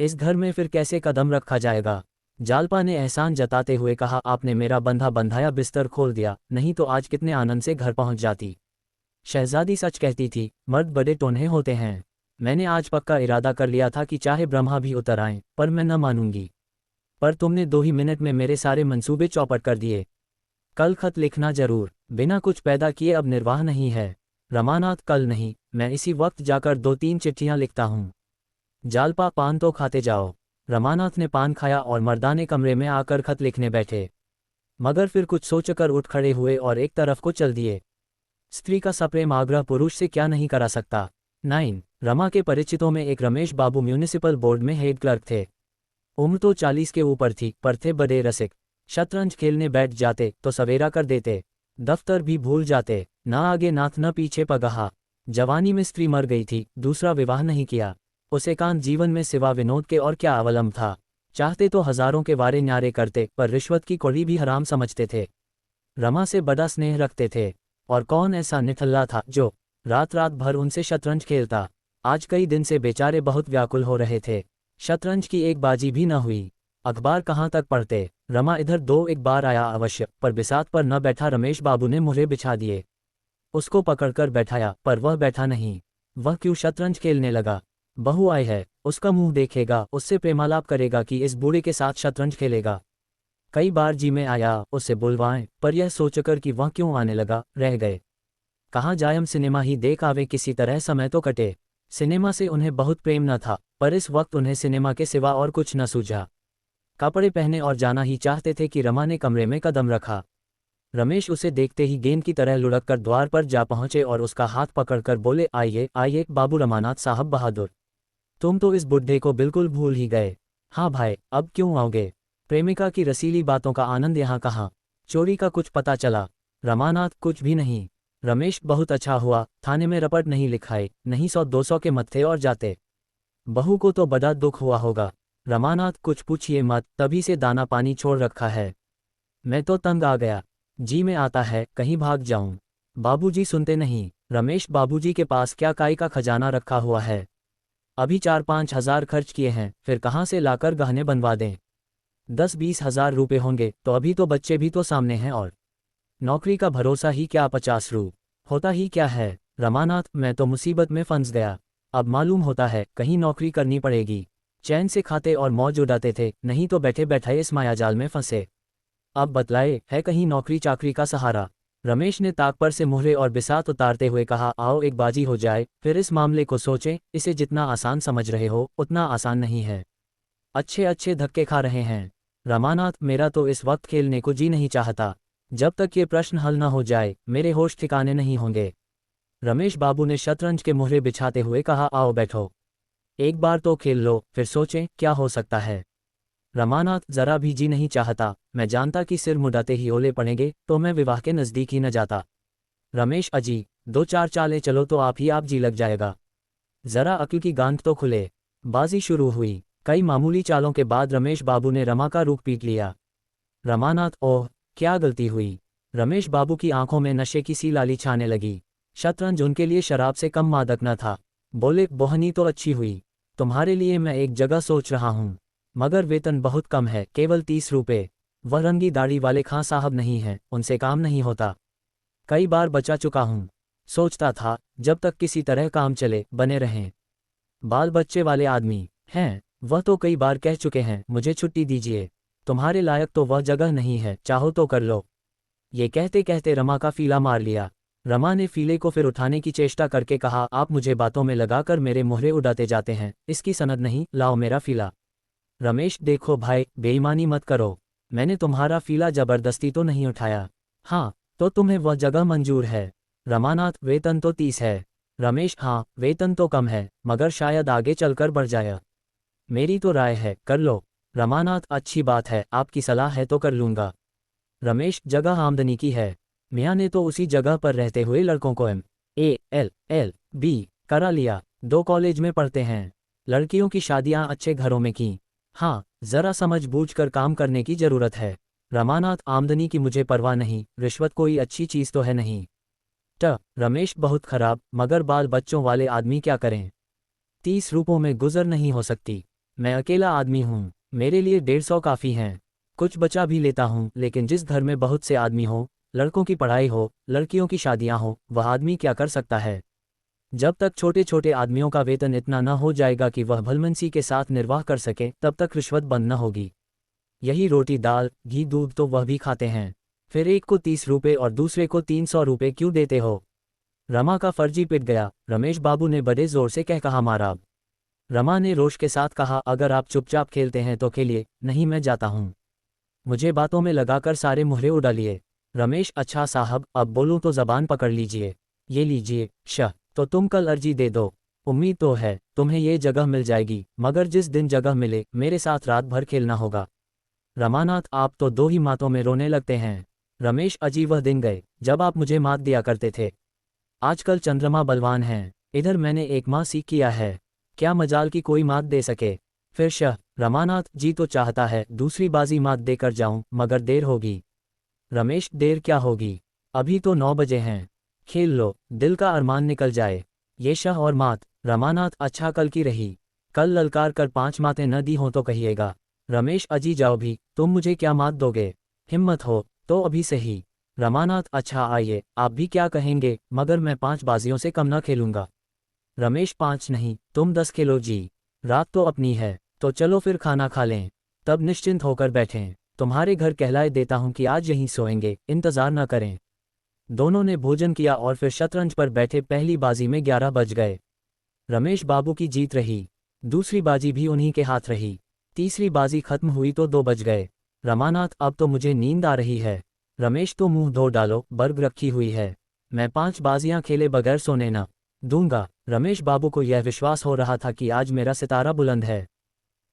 इस घर में फिर कैसे कदम रखा जाएगा? जालपा ने एहसान जताते हुए कहा, आपने मेरा बंधा बंधाया बिस्तर खोल दिया, नहीं तो आज कितने आनंद से घर पहुंच जाती। शहजादी सच कहती थी, मर्द बड़े टोन्हे होते हैं। मैंने आज पक्का इरादा कर लिया था कि चाहे ब्रह्मा भी उतर आएं, पर मैं न मानूंगी। पर तुमने 2 ही मिनट में मेरे सारे मंसूबे चौपट कर दिए। कल खत लिखना जरूर, बिना कुछ पैदा किए अब निर्वाह नहीं है। रमानाथ, कल नहीं, मैं इसी वक्त जाकर 2-3 चिट्ठियां लिखता हूँ। जालपा, पान तो खाते जाओ। रमानाथ ने पान खाया और मर्दाने कमरे में आकर खत लिखने बैठे। मगर फिर कुछ सोचकर उठ खड़े हुए और एक तरफ को चल दिए। स्त्री का सप्रेम आग्रह पुरुष से क्या नहीं करा सकता। 9 रमा के परिचितों में एक रमेश बाबू म्यूनिसिपल बोर्ड में हेड क्लर्क थे। उम्र तो 40 के ऊपर थी, पर थे बड़े रसिक। शतरंज खेलने बैठ जाते तो सवेरा कर देते, दफ्तर भी भूल जाते, ना आगे नाथ न पीछे पगहा। जवानी में स्त्री मर गई थी, दूसरा विवाह नहीं किया। उसे एकांत जीवन में सिवा विनोद के और क्या अवलंब था। चाहते तो हजारों के वारे न्यारे करते, पर रिश्वत की कौड़ी भी हराम समझते थे। रमा से बड़ा स्नेह रखते थे, और कौन ऐसा निठल्ला था जो रात रात भर उनसे शतरंज खेलता। आज कई दिन से बेचारे बहुत व्याकुल हो रहे थे। शतरंज की एक बाजी भी न हुई। अखबार कहाँ तक पढ़ते। रमा इधर दो एक बार आया अवश्य, पर बिसात पर न बैठा। रमेश बाबू ने मुहरे बिछा दिए। उसको पकड़कर बैठाया, पर वह बैठा नहीं। वह क्यों शतरंज खेलने लगा। बहू आई है, उसका मुंह देखेगा, उससे प्रेमालाप करेगा कि इस बूढ़े के साथ शतरंज खेलेगा। कई बार जी में आया उससे बुलवाएं, पर यह सोचकर कि वह क्यों आने लगा, रह गए। कहाँ जायम, सिनेमा ही देख आवे, किसी तरह समय तो कटे। सिनेमा से उन्हें बहुत प्रेम न था, पर इस वक्त उन्हें सिनेमा के सिवा और कुछ न सूझा। कपड़े पहने और जाना ही चाहते थे कि रमा ने कमरे में कदम रखा। रमेश उसे देखते ही गेंद की तरह लुढ़क कर द्वार पर जा पहुंचे और उसका हाथ पकड़कर बोले, आइए आइए बाबू रमानाथ साहब बहादुर। तुम तो इस बुड्ढे को बिल्कुल भूल ही गए। हाँ भाई, अब क्यों आओगे। प्रेमिका की रसीली बातों का आनंद यहाँ कहाँ। चोरी का कुछ पता चला। रमानाथ, कुछ भी नहीं। रमेश, बहुत अच्छा हुआ थाने में रपट नहीं लिखाए, नहीं 100-200 के मत्थे और जाते। बहू को तो बड़ा दुख हुआ होगा। रमानाथ, कुछ पूछिए मत, तभी से दाना पानी छोड़ रखा है। मैं तो तंग आ गया। जी में आता है कहीं भाग जाऊं। बाबूजी सुनते नहीं। रमेश, बाबूजी के पास क्या काय का खजाना रखा हुआ है। अभी 4-5 हजार खर्च किए हैं, फिर कहाँ से लाकर गहने बनवा दें। 10-20 हजार रुपये होंगे तो अभी तो बच्चे भी तो सामने हैं, और नौकरी का भरोसा ही क्या, 50 रू होता ही क्या है। रमानाथ, मैं तो मुसीबत में फंस गया। अब मालूम होता है कहीं नौकरी करनी पड़ेगी। चैन से खाते और मौज उड़ाते थे, नहीं तो बैठे बैठाए इस मायाजाल में फंसे। अब बतलाए, है कहीं नौकरी चाकरी का सहारा। रमेश ने ताक पर से मुहरे और बिसात उतारते हुए कहा, आओ एक बाजी हो जाए, फिर इस मामले को सोचें। इसे जितना आसान समझ रहे हो उतना आसान नहीं है। अच्छे अच्छे धक्के खा रहे हैं। रमानाथ, मेरा तो इस वक्त खेलने को जी नहीं चाहता। जब तक ये प्रश्न हल न हो जाए मेरे होश ठिकाने नहीं होंगे। रमेश बाबू ने शतरंज के मुहरे बिछाते हुए कहा, आओ बैठो, एक बार तो खेल लो, फिर सोचें क्या हो सकता है। रमानाथ, जरा भी जी नहीं चाहता। मैं जानता कि सिर मुड़ाते ही ओले पड़ेंगे तो मैं विवाह के नज़दीक ही न जाता। रमेश, अजी 2-4 चालें चलो तो आप जी लग जाएगा। जरा अक्ल की गांठ तो खुले। बाजी शुरू हुई। कई मामूली चालों के बाद रमेश बाबू ने रमा का रुख पीट लिया। रमानाथ, ओह क्या गलती हुई। रमेश बाबू की आंखों में नशे की सी लाली छाने लगी। शतरंज उनके लिए शराब से कम मादक न था। बोले, बोहनी तो अच्छी हुई। तुम्हारे लिए मैं एक जगह सोच रहा हूँ, मगर वेतन बहुत कम है, केवल 30 रुपये। वह रंगी दाढ़ी वाले खां साहब नहीं हैं, उनसे काम नहीं होता। कई बार बचा चुका हूँ। सोचता था जब तक किसी तरह काम चले, बने रहें। बाल बच्चे वाले आदमी हैं, वह तो कई बार कह चुके हैं, मुझे छुट्टी दीजिए, तुम्हारे लायक तो वह जगह नहीं है, चाहो तो कर लो। ये कहते कहते रमा का फीला मार लिया। रमा ने फीले को फिर उठाने की चेष्टा करके कहा, आप मुझे बातों में लगाकर मेरे मुहरे उड़ाते जाते हैं, इसकी सनद नहीं, लाओ मेरा फीला। रमेश, देखो भाई, बेईमानी मत करो। मैंने तुम्हारा फीला जबरदस्ती तो नहीं उठाया। हाँ, तो तुम्हें वह जगह मंजूर है। रमानाथ, वेतन तो 30 है। रमेश, हाँ वेतन तो कम है, मगर शायद आगे चलकर बढ़ जाए। मेरी तो राय है, कर लो। रमानाथ, अच्छी बात है, आपकी सलाह है तो कर लूँगा। रमेश, जगह आमदनी की है। मियाँ ने तो उसी जगह पर रहते हुए लड़कों को MA, LL, B करा लिया। 2 कॉलेज में पढ़ते हैं। लड़कियों की शादियाँ अच्छे घरों में की। हाँ, जरा समझ बूझ कर काम करने की जरूरत है। रमानाथ, आमदनी की मुझे परवाह नहीं, रिश्वत कोई अच्छी चीज़ तो है नहीं। रमेश, बहुत खराब, मगर बाल बच्चों वाले आदमी क्या करें। 30 रुपयों में गुजर नहीं हो सकती। मैं अकेला आदमी हूँ, मेरे लिए 150 काफ़ी हैं। कुछ बचा भी लेता हूँ, लेकिन जिस घर में बहुत से आदमी हो, लड़कों की पढ़ाई हो, लड़कियों की शादियाँ हो, वह आदमी क्या कर सकता है। जब तक छोटे छोटे आदमियों का वेतन इतना न हो जाएगा कि वह भलमनसी के साथ निर्वाह कर सके, तब तक रिश्वत बंद न होगी। यही रोटी दाल घी दूध तो वह भी खाते हैं, फिर एक को 30 रुपये और दूसरे को 300 रुपये क्यों देते हो। रमा का फर्जी पिट गया। रमेश बाबू ने बड़े जोर से कहा, मारा। रमा ने रोष के साथ कहा, अगर आप चुपचाप खेलते हैं तो खेलिए, नहीं मैं जाता हूँ। मुझे बातों में लगाकर सारे मुहरे उड़ा लिए। रमेश, अच्छा साहब, अब बोलूँ तो जबान पकड़ लीजिए। ये लीजिए तो तुम कल अर्जी दे दो। उम्मीद तो है तुम्हें ये जगह मिल जाएगी, मगर जिस दिन जगह मिले मेरे साथ रात भर खेलना होगा। रमानाथ, आप तो 2 ही मातों में रोने लगते हैं। रमेश, अजी वह दिन गए जब आप मुझे मात दिया करते थे। आजकल चंद्रमा बलवान हैं, इधर मैंने 1 माह सीख किया है, क्या मजाल की कोई मात दे सके। फिर रमानाथ, जी तो चाहता है दूसरी बाजी मात देकर जाऊं, मगर देर होगी। रमेश, देर क्या होगी, अभी तो 9 बजे हैं, खेल लो, दिल का अरमान निकल जाए। ये शाह और मात। रमानाथ, अच्छा कल की रही, कल ललकार कर 5 मातें न दी हों तो कहिएगा। रमेश अजी जाओ भी, तुम मुझे क्या मात दोगे? हिम्मत हो तो अभी से ही। रमानाथ अच्छा आइए, आप भी क्या कहेंगे, मगर मैं 5 बाजियों से कम ना खेलूंगा। रमेश 5 नहीं, तुम 10 खेलो जी। रात तो अपनी है, तो चलो फिर खाना खा लें, तब निश्चिंत होकर बैठें। तुम्हारे घर कहलाए देता हूं कि आज यहीं सोएंगे, इंतजार न करें। दोनों ने भोजन किया और फिर शतरंज पर बैठे। पहली बाजी में 11 बज गए। रमेश बाबू की जीत रही। दूसरी बाजी भी उन्हीं के हाथ रही। तीसरी बाजी खत्म हुई तो 2 बज गए। रमानाथ अब तो मुझे नींद आ रही है। रमेश तो मुंह धो डालो, बर्ग रखी हुई है। मैं 5 बाजियां खेले बगैर सोने न दूंगा। रमेश बाबू को यह विश्वास हो रहा था कि आज मेरा सितारा बुलंद है।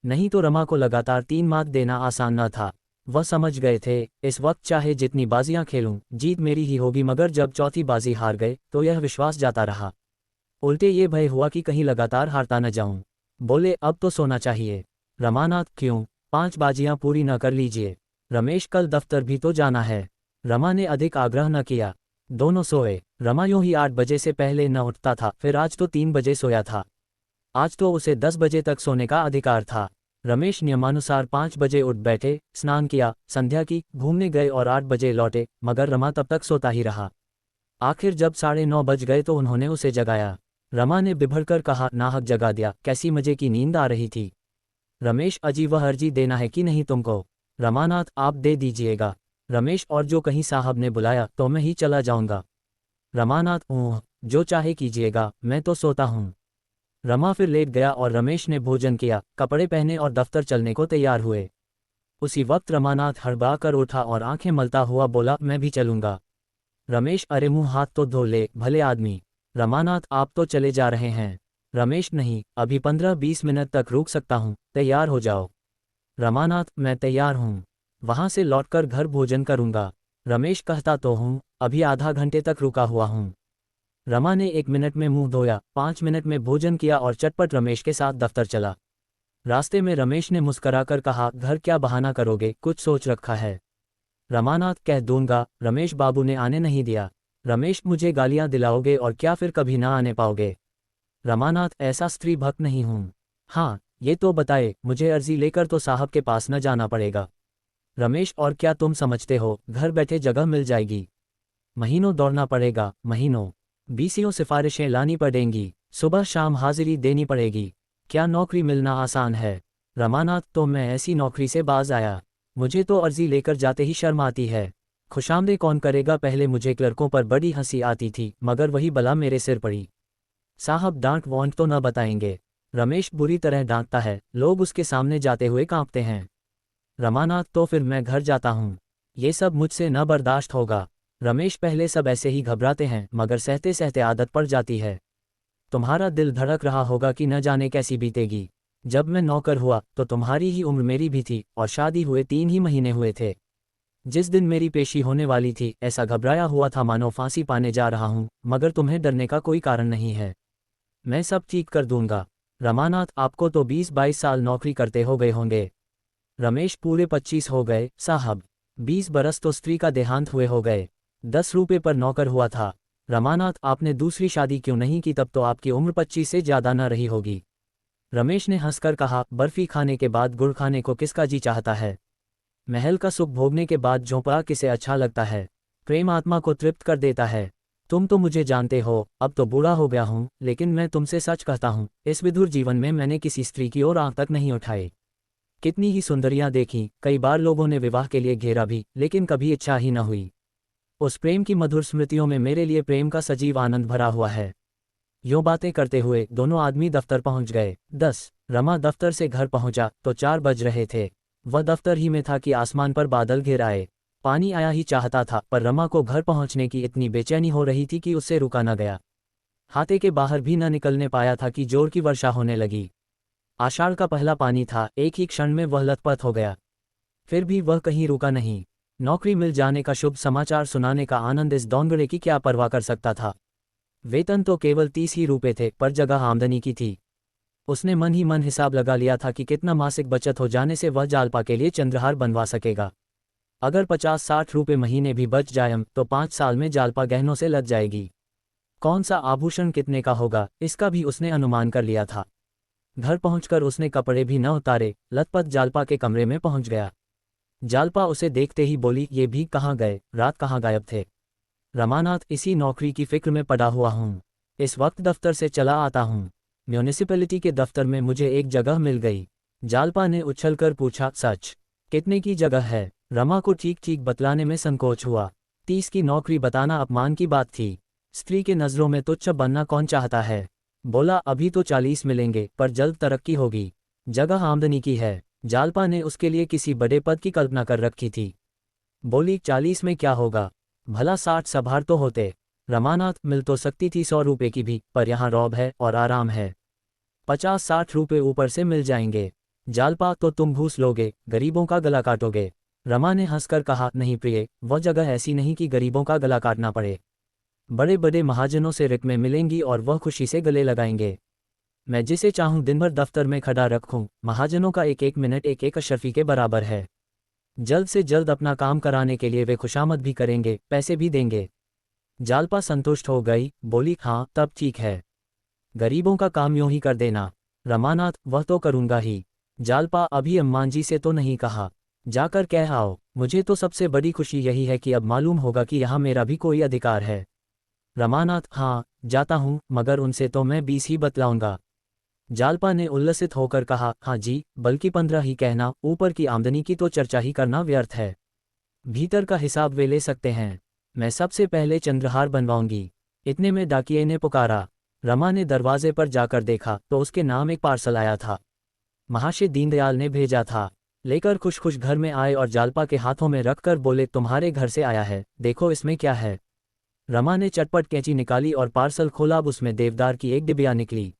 नहीं तो रमा को लगातार 3 मात देना आसान न था। वह समझ गए थे, इस वक्त चाहे जितनी बाजियां खेलूं, जीत मेरी ही होगी। मगर जब चौथी बाजी हार गए तो यह विश्वास जाता रहा। उल्टे ये भय हुआ कि कहीं लगातार हारता न जाऊं। बोले अब तो सोना चाहिए। रमानाथ क्यों, 5 बाजियां पूरी न कर लीजिए? रमेश कल दफ्तर भी तो जाना है। रमा ने अधिक आग्रह न किया। दोनों सोए। रमा यूं ही 8 बजे से पहले न उठता था, फिर आज तो 3 बजे सोया था। आज तो उसे 10 बजे तक सोने का अधिकार था। रमेश नियमानुसार 5 बजे उठ बैठे, स्नान किया, संध्या की, घूमने गए और 8 बजे लौटे, मगर रमा तब तक सोता ही रहा। आखिर जब 9:30 बज गए तो उन्होंने उसे जगाया। रमा ने बिभड़कर कहा, नाहक जगा दिया, कैसी मजे की नींद आ रही थी। रमेश अजी वह अर्जी देना है कि नहीं तुमको? रमानाथ आप दे दीजिएगा। रमेश और जो कहीं साहब ने बुलाया तो मैं ही चला जाऊंगा। रमानाथ ऊह, जो चाहे कीजिएगा, मैं तो सोता हूँ। रमा फिर लेट गया और रमेश ने भोजन किया, कपड़े पहने और दफ्तर चलने को तैयार हुए। उसी वक्त रमानाथ हड़बड़ा कर उठा और आंखें मलता हुआ बोला, मैं भी चलूंगा। रमेश अरे मुंह हाथ तो धो ले भले आदमी। रमानाथ आप तो चले जा रहे हैं? रमेश नहीं, अभी 15-20 मिनट तक रुक सकता हूँ, तैयार हो जाओ। रमानाथ मैं तैयार हूँ, वहां से लौटकर घर भोजन करूंगा। रमेश कहता तो हूँ, अभी आधा घंटे तक रुका हुआ हूँ। रमा ने 1 मिनट में मुंह धोया, 5 मिनट में भोजन किया और चटपट रमेश के साथ दफ्तर चला। रास्ते में रमेश ने मुस्कराकर कहा, घर क्या बहाना करोगे, कुछ सोच रखा है? रमानाथ कह दूंगा, रमेश बाबू ने आने नहीं दिया। रमेश मुझे गालियां दिलाओगे और क्या फिर कभी ना आने पाओगे? रमानाथ ऐसा स्त्री भक्त नहीं हूं। हाँ, ये तो बताए, मुझे अर्जी लेकर तो साहब के पास न जाना पड़ेगा। रमेश और क्या तुम समझते हो, घर बैठे जगह मिल जाएगी? महीनों दौड़ना पड़ेगा, महीनों। 20 सिफारिशें लानी पड़ेंगी, सुबह शाम हाजिरी देनी पड़ेगी। क्या नौकरी मिलना आसान है? रमानाथ तो मैं ऐसी नौकरी से बाज आया। मुझे तो अर्जी लेकर जाते ही शर्म आती है। खुशामदे कौन करेगा? पहले मुझे क्लर्कों पर बड़ी हंसी आती थी, मगर वही बला मेरे सिर पड़ी। साहब डांट वांट तो न बताएंगे? रमेश बुरी तरह डांटता है, लोग उसके सामने जाते हुए कांपते हैं। रमानाथ तो फिर मैं घर जाता हूँ, ये सब मुझसे न बर्दाश्त होगा। रमेश पहले सब ऐसे ही घबराते हैं, मगर सहते सहते आदत पड़ जाती है। तुम्हारा दिल धड़क रहा होगा कि न जाने कैसी बीतेगी। जब मैं नौकर हुआ तो तुम्हारी ही उम्र मेरी भी थी और शादी हुए 3 ही महीने हुए थे। जिस दिन मेरी पेशी होने वाली थी, ऐसा घबराया हुआ था मानो फांसी पाने जा रहा हूँ, मगर तुम्हें डरने का कोई कारण नहीं है। मैं सब ठीक कर दूंगा। रमानाथ आपको तो 20-22 साल नौकरी करते हो गए होंगे। रमेश पूरे 25 हो गए साहब। 20 बरस तो स्त्री का देहांत हुए हो गए। 10 रुपये पर नौकर हुआ था। रमानाथ आपने दूसरी शादी क्यों नहीं की? तब तो आपकी उम्र 25 से ज्यादा न रही होगी। रमेश ने हंसकर कहा, बर्फी खाने के बाद गुड़ खाने को किसका जी चाहता है? महल का सुख भोगने के बाद झोंपड़ा किसे अच्छा लगता है? प्रेम आत्मा को तृप्त कर देता है। तुम तो मुझे जानते हो, अब तो बूढ़ा हो गया हूँ, लेकिन मैं तुमसे सच कहता हूँ, इस विधुर जीवन में मैंने किसी स्त्री की ओर आंख तक नहीं उठाई। कितनी ही सुंदरियां देखीं, कई बार लोगों ने विवाह के लिए घेरा भी, लेकिन कभी इच्छा ही न हुई। उस प्रेम की मधुर स्मृतियों में मेरे लिए प्रेम का सजीव आनंद भरा हुआ है। यूं बातें करते हुए दोनों आदमी दफ्तर पहुंच गए। 10 रमा दफ्तर से घर पहुंचा तो 4 बज रहे थे। वह दफ्तर ही में था कि आसमान पर बादल घिर आए। पानी आया ही चाहता था, पर रमा को घर पहुंचने की इतनी बेचैनी हो रही थी कि उससे रुका न गया। हाथे के बाहर भी न निकलने पाया था कि जोर की वर्षा होने लगी। आषाढ़ का पहला पानी था, एक ही क्षण में वह लथपथ हो गया। फिर भी वह कहीं रुका नहीं। नौकरी मिल जाने का शुभ समाचार सुनाने का आनंद इस दौंगड़े की क्या परवाह कर सकता था। वेतन तो केवल 30 ही रुपये थे, पर जगह आमदनी की थी। उसने मन ही मन हिसाब लगा लिया था कि कितना मासिक बचत हो जाने से वह जालपा के लिए चंद्रहार बनवा सकेगा। अगर 50-60 रुपये महीने भी बच जाए तो 5 साल में जालपा गहनों से लद जाएगी। कौन सा आभूषण कितने का होगा, इसका भी उसने अनुमान कर लिया था। घर पहुंचकर उसने कपड़े भी न उतारे, लथपथ जालपा के कमरे में पहुंच गया। जालपा उसे देखते ही बोली, ये भी कहाँ गए, रात कहाँ गायब थे? रमानाथ, इसी नौकरी की फिक्र में पड़ा हुआ हूँ। इस वक्त दफ्तर से चला आता हूँ। म्यूनिसिपैलिटी के दफ्तर में मुझे एक जगह मिल गई। जालपा ने उछलकर पूछा, सच? कितने की जगह है? रमा को ठीक ठीक बतलाने में संकोच हुआ। 30 की नौकरी बताना अपमान की बात थी। स्त्री के नज़रों में तुच्छ बनना कौन चाहता है? बोला, अभी तो 40 मिलेंगे, पर जल्द तरक्की होगी। जगह आमदनी की है। जालपा ने उसके लिए किसी बड़े पद की कल्पना कर रखी थी। बोली, 40 में क्या होगा, भला 60 सभार तो होते। रमानाथ, मिल तो सकती थी 100 रुपये की भी, पर यहाँ रौब है और आराम है। 50-60 रुपये ऊपर से मिल जाएंगे। जालपा, तो तुम घूस लोगे, गरीबों का गला काटोगे। रमा ने हंसकर कहा, नहीं प्रिय, वह जगह ऐसी नहीं कि गरीबों का गला काटना पड़े। बड़े बड़े महाजनों से रिक्में मिलेंगी और वह खुशी से गले लगाएंगे। मैं जिसे चाहूं दिन भर दफ्तर में खड़ा रखूं, महाजनों का एक एक मिनट एक एक अशरफी के बराबर है। जल्द से जल्द अपना काम कराने के लिए वे खुशामद भी करेंगे, पैसे भी देंगे। जालपा संतुष्ट हो गई, बोली, हाँ तब ठीक है। गरीबों का काम यूं ही कर देना। रमानाथ, वह तो करूंगा ही। जालपा, अभी अम्मान जी से तो नहीं कहा, जाकर कह आओ। मुझे तो सबसे बड़ी खुशी यही है कि अब मालूम होगा कि यहाँ मेरा भी कोई अधिकार है। रमानाथ, हाँ जाता हूँ, मगर उनसे तो मैं 20 ही बतलाऊंगा। जालपा ने उल्लसित होकर कहा, हाँ जी, बल्कि 15 ही कहना, ऊपर की आमदनी की तो चर्चा ही करना व्यर्थ है। भीतर का हिसाब वे ले सकते हैं। मैं सबसे पहले चंद्रहार बनवाऊंगी। इतने में डाकिये ने पुकारा। रमा ने दरवाजे पर जाकर देखा तो उसके नाम एक पार्सल आया था। महाशय दीनदयाल ने भेजा था। लेकर खुश खुश घर में आए और जालपा के हाथों में रखकर बोले, तुम्हारे घर से आया है, देखो इसमें क्या है। रमा ने चटपट कैंची निकाली और पार्सल खोला। अब उसमें देवदार की एक डिबिया निकली।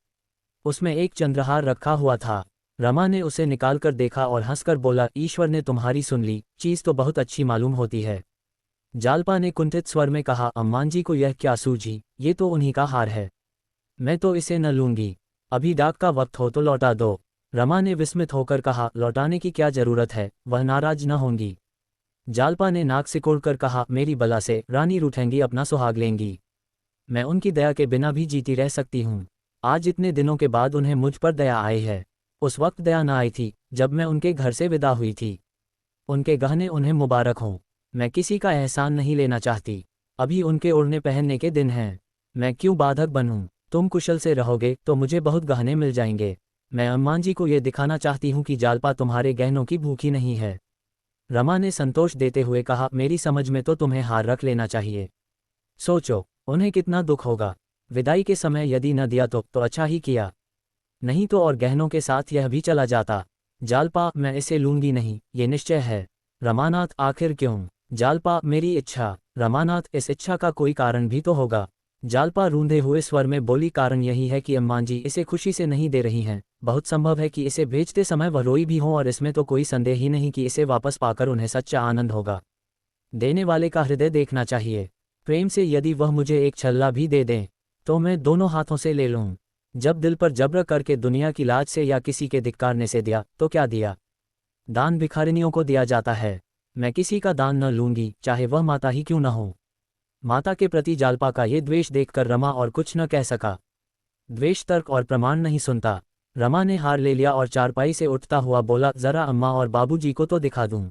उसमें एक चंद्रहार रखा हुआ था। रमा ने उसे निकालकर देखा और हंसकर बोला, ईश्वर ने तुम्हारी सुन ली, चीज़ तो बहुत अच्छी मालूम होती है। जालपा ने कुंठित स्वर में कहा, अम्मान जी को यह क्या सूझी, ये तो उन्हीं का हार है। मैं तो इसे न लूंगी। अभी डाक का वक्त हो तो लौटा दो। रमा ने विस्मित होकर कहा, लौटाने की क्या जरूरत है, वह नाराज न होंगी। जालपा ने नाक सिकोड़कर कहा, मेरी बला से रानी रूठेंगी, अपना सुहाग लेंगी। मैं उनकी दया के बिना भी जीती रह सकती हूँ। आज इतने दिनों के बाद उन्हें मुझ पर दया आई है। उस वक्त दया न आई थी जब मैं उनके घर से विदा हुई थी। उनके गहने उन्हें मुबारक हों। मैं किसी का एहसान नहीं लेना चाहती। अभी उनके ओढ़ने पहनने के दिन हैं। मैं क्यों बाधक बनूं? तुम कुशल से रहोगे तो मुझे बहुत गहने मिल जाएंगे। मैं अम्मान जी को ये दिखाना चाहती हूँ कि जालपा तुम्हारे गहनों की भूखी नहीं है। रमा ने संतोष देते हुए कहा, मेरी समझ में तो तुम्हें हार रख लेना चाहिए। सोचो उन्हें कितना दुख होगा। विदाई के समय यदि न दिया तो अच्छा ही किया, नहीं तो और गहनों के साथ यह भी चला जाता। जालपा, मैं इसे लूंगी नहीं, ये निश्चय है। रमानाथ, आखिर क्यों? जालपा, मेरी इच्छा। रमानाथ, इस इच्छा का कोई कारण भी तो होगा। जालपा रूंधे हुए स्वर में बोली, कारण यही है कि अम्मान जी इसे खुशी से नहीं दे रही हैं। बहुत संभव है कि इसे बेचते समय वह रोई भी हों और इसमें तो कोई संदेह ही नहीं कि इसे वापस पाकर उन्हें सच्चा आनंद होगा। देने वाले का हृदय देखना चाहिए। प्रेम से यदि वह मुझे एक छल्ला भी दे दें तो मैं दोनों हाथों से ले लूँ। जब दिल पर जबर करके दुनिया की लाज से या किसी के धिक्कारने से दिया तो क्या दिया? दान भिखारिनियों को दिया जाता है। मैं किसी का दान न लूंगी, चाहे वह माता ही क्यों न हो। माता के प्रति जालपा का ये द्वेष देखकर रमा और कुछ न कह सका। द्वेष तर्क और प्रमाण नहीं सुनता। रमा ने हार ले लिया और चारपाई से उठता हुआ बोला, जरा अम्मा और बाबूजी को तो दिखा दूं।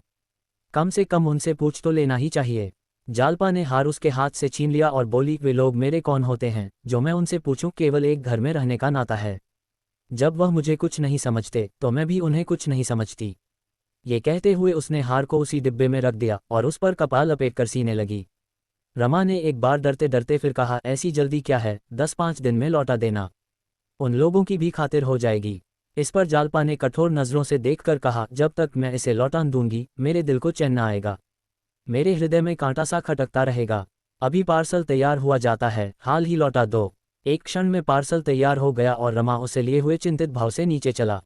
कम से कम उनसे पूछ तो लेना ही चाहिए। जालपा ने हार उसके हाथ से छीन लिया और बोली, वे लोग मेरे कौन होते हैं जो मैं उनसे पूछूं? केवल एक घर में रहने का नाता है। जब वह मुझे कुछ नहीं समझते तो मैं भी उन्हें कुछ नहीं समझती। ये कहते हुए उसने हार को उसी डिब्बे में रख दिया और उस पर कपाल लपेटकर सीने लगी। रमा ने एक बार डरते डरते फिर कहा, ऐसी जल्दी क्या है, 10-5 दिन में लौटा देना, उन लोगों की भी खातिर हो जाएगी। इस पर जालपा ने कठोर नज़रों से देखकर कहा, जब तक मैं इसे लौटा दूंगी मेरे दिल को चैन न आएगा। मेरे हृदय में कांटा सा खटकता रहेगा। अभी पार्सल तैयार हुआ जाता है, हाल ही लौटा दो। एक क्षण में पार्सल तैयार हो गया और रमा उसे लिए हुए चिंतित भाव से नीचे चला।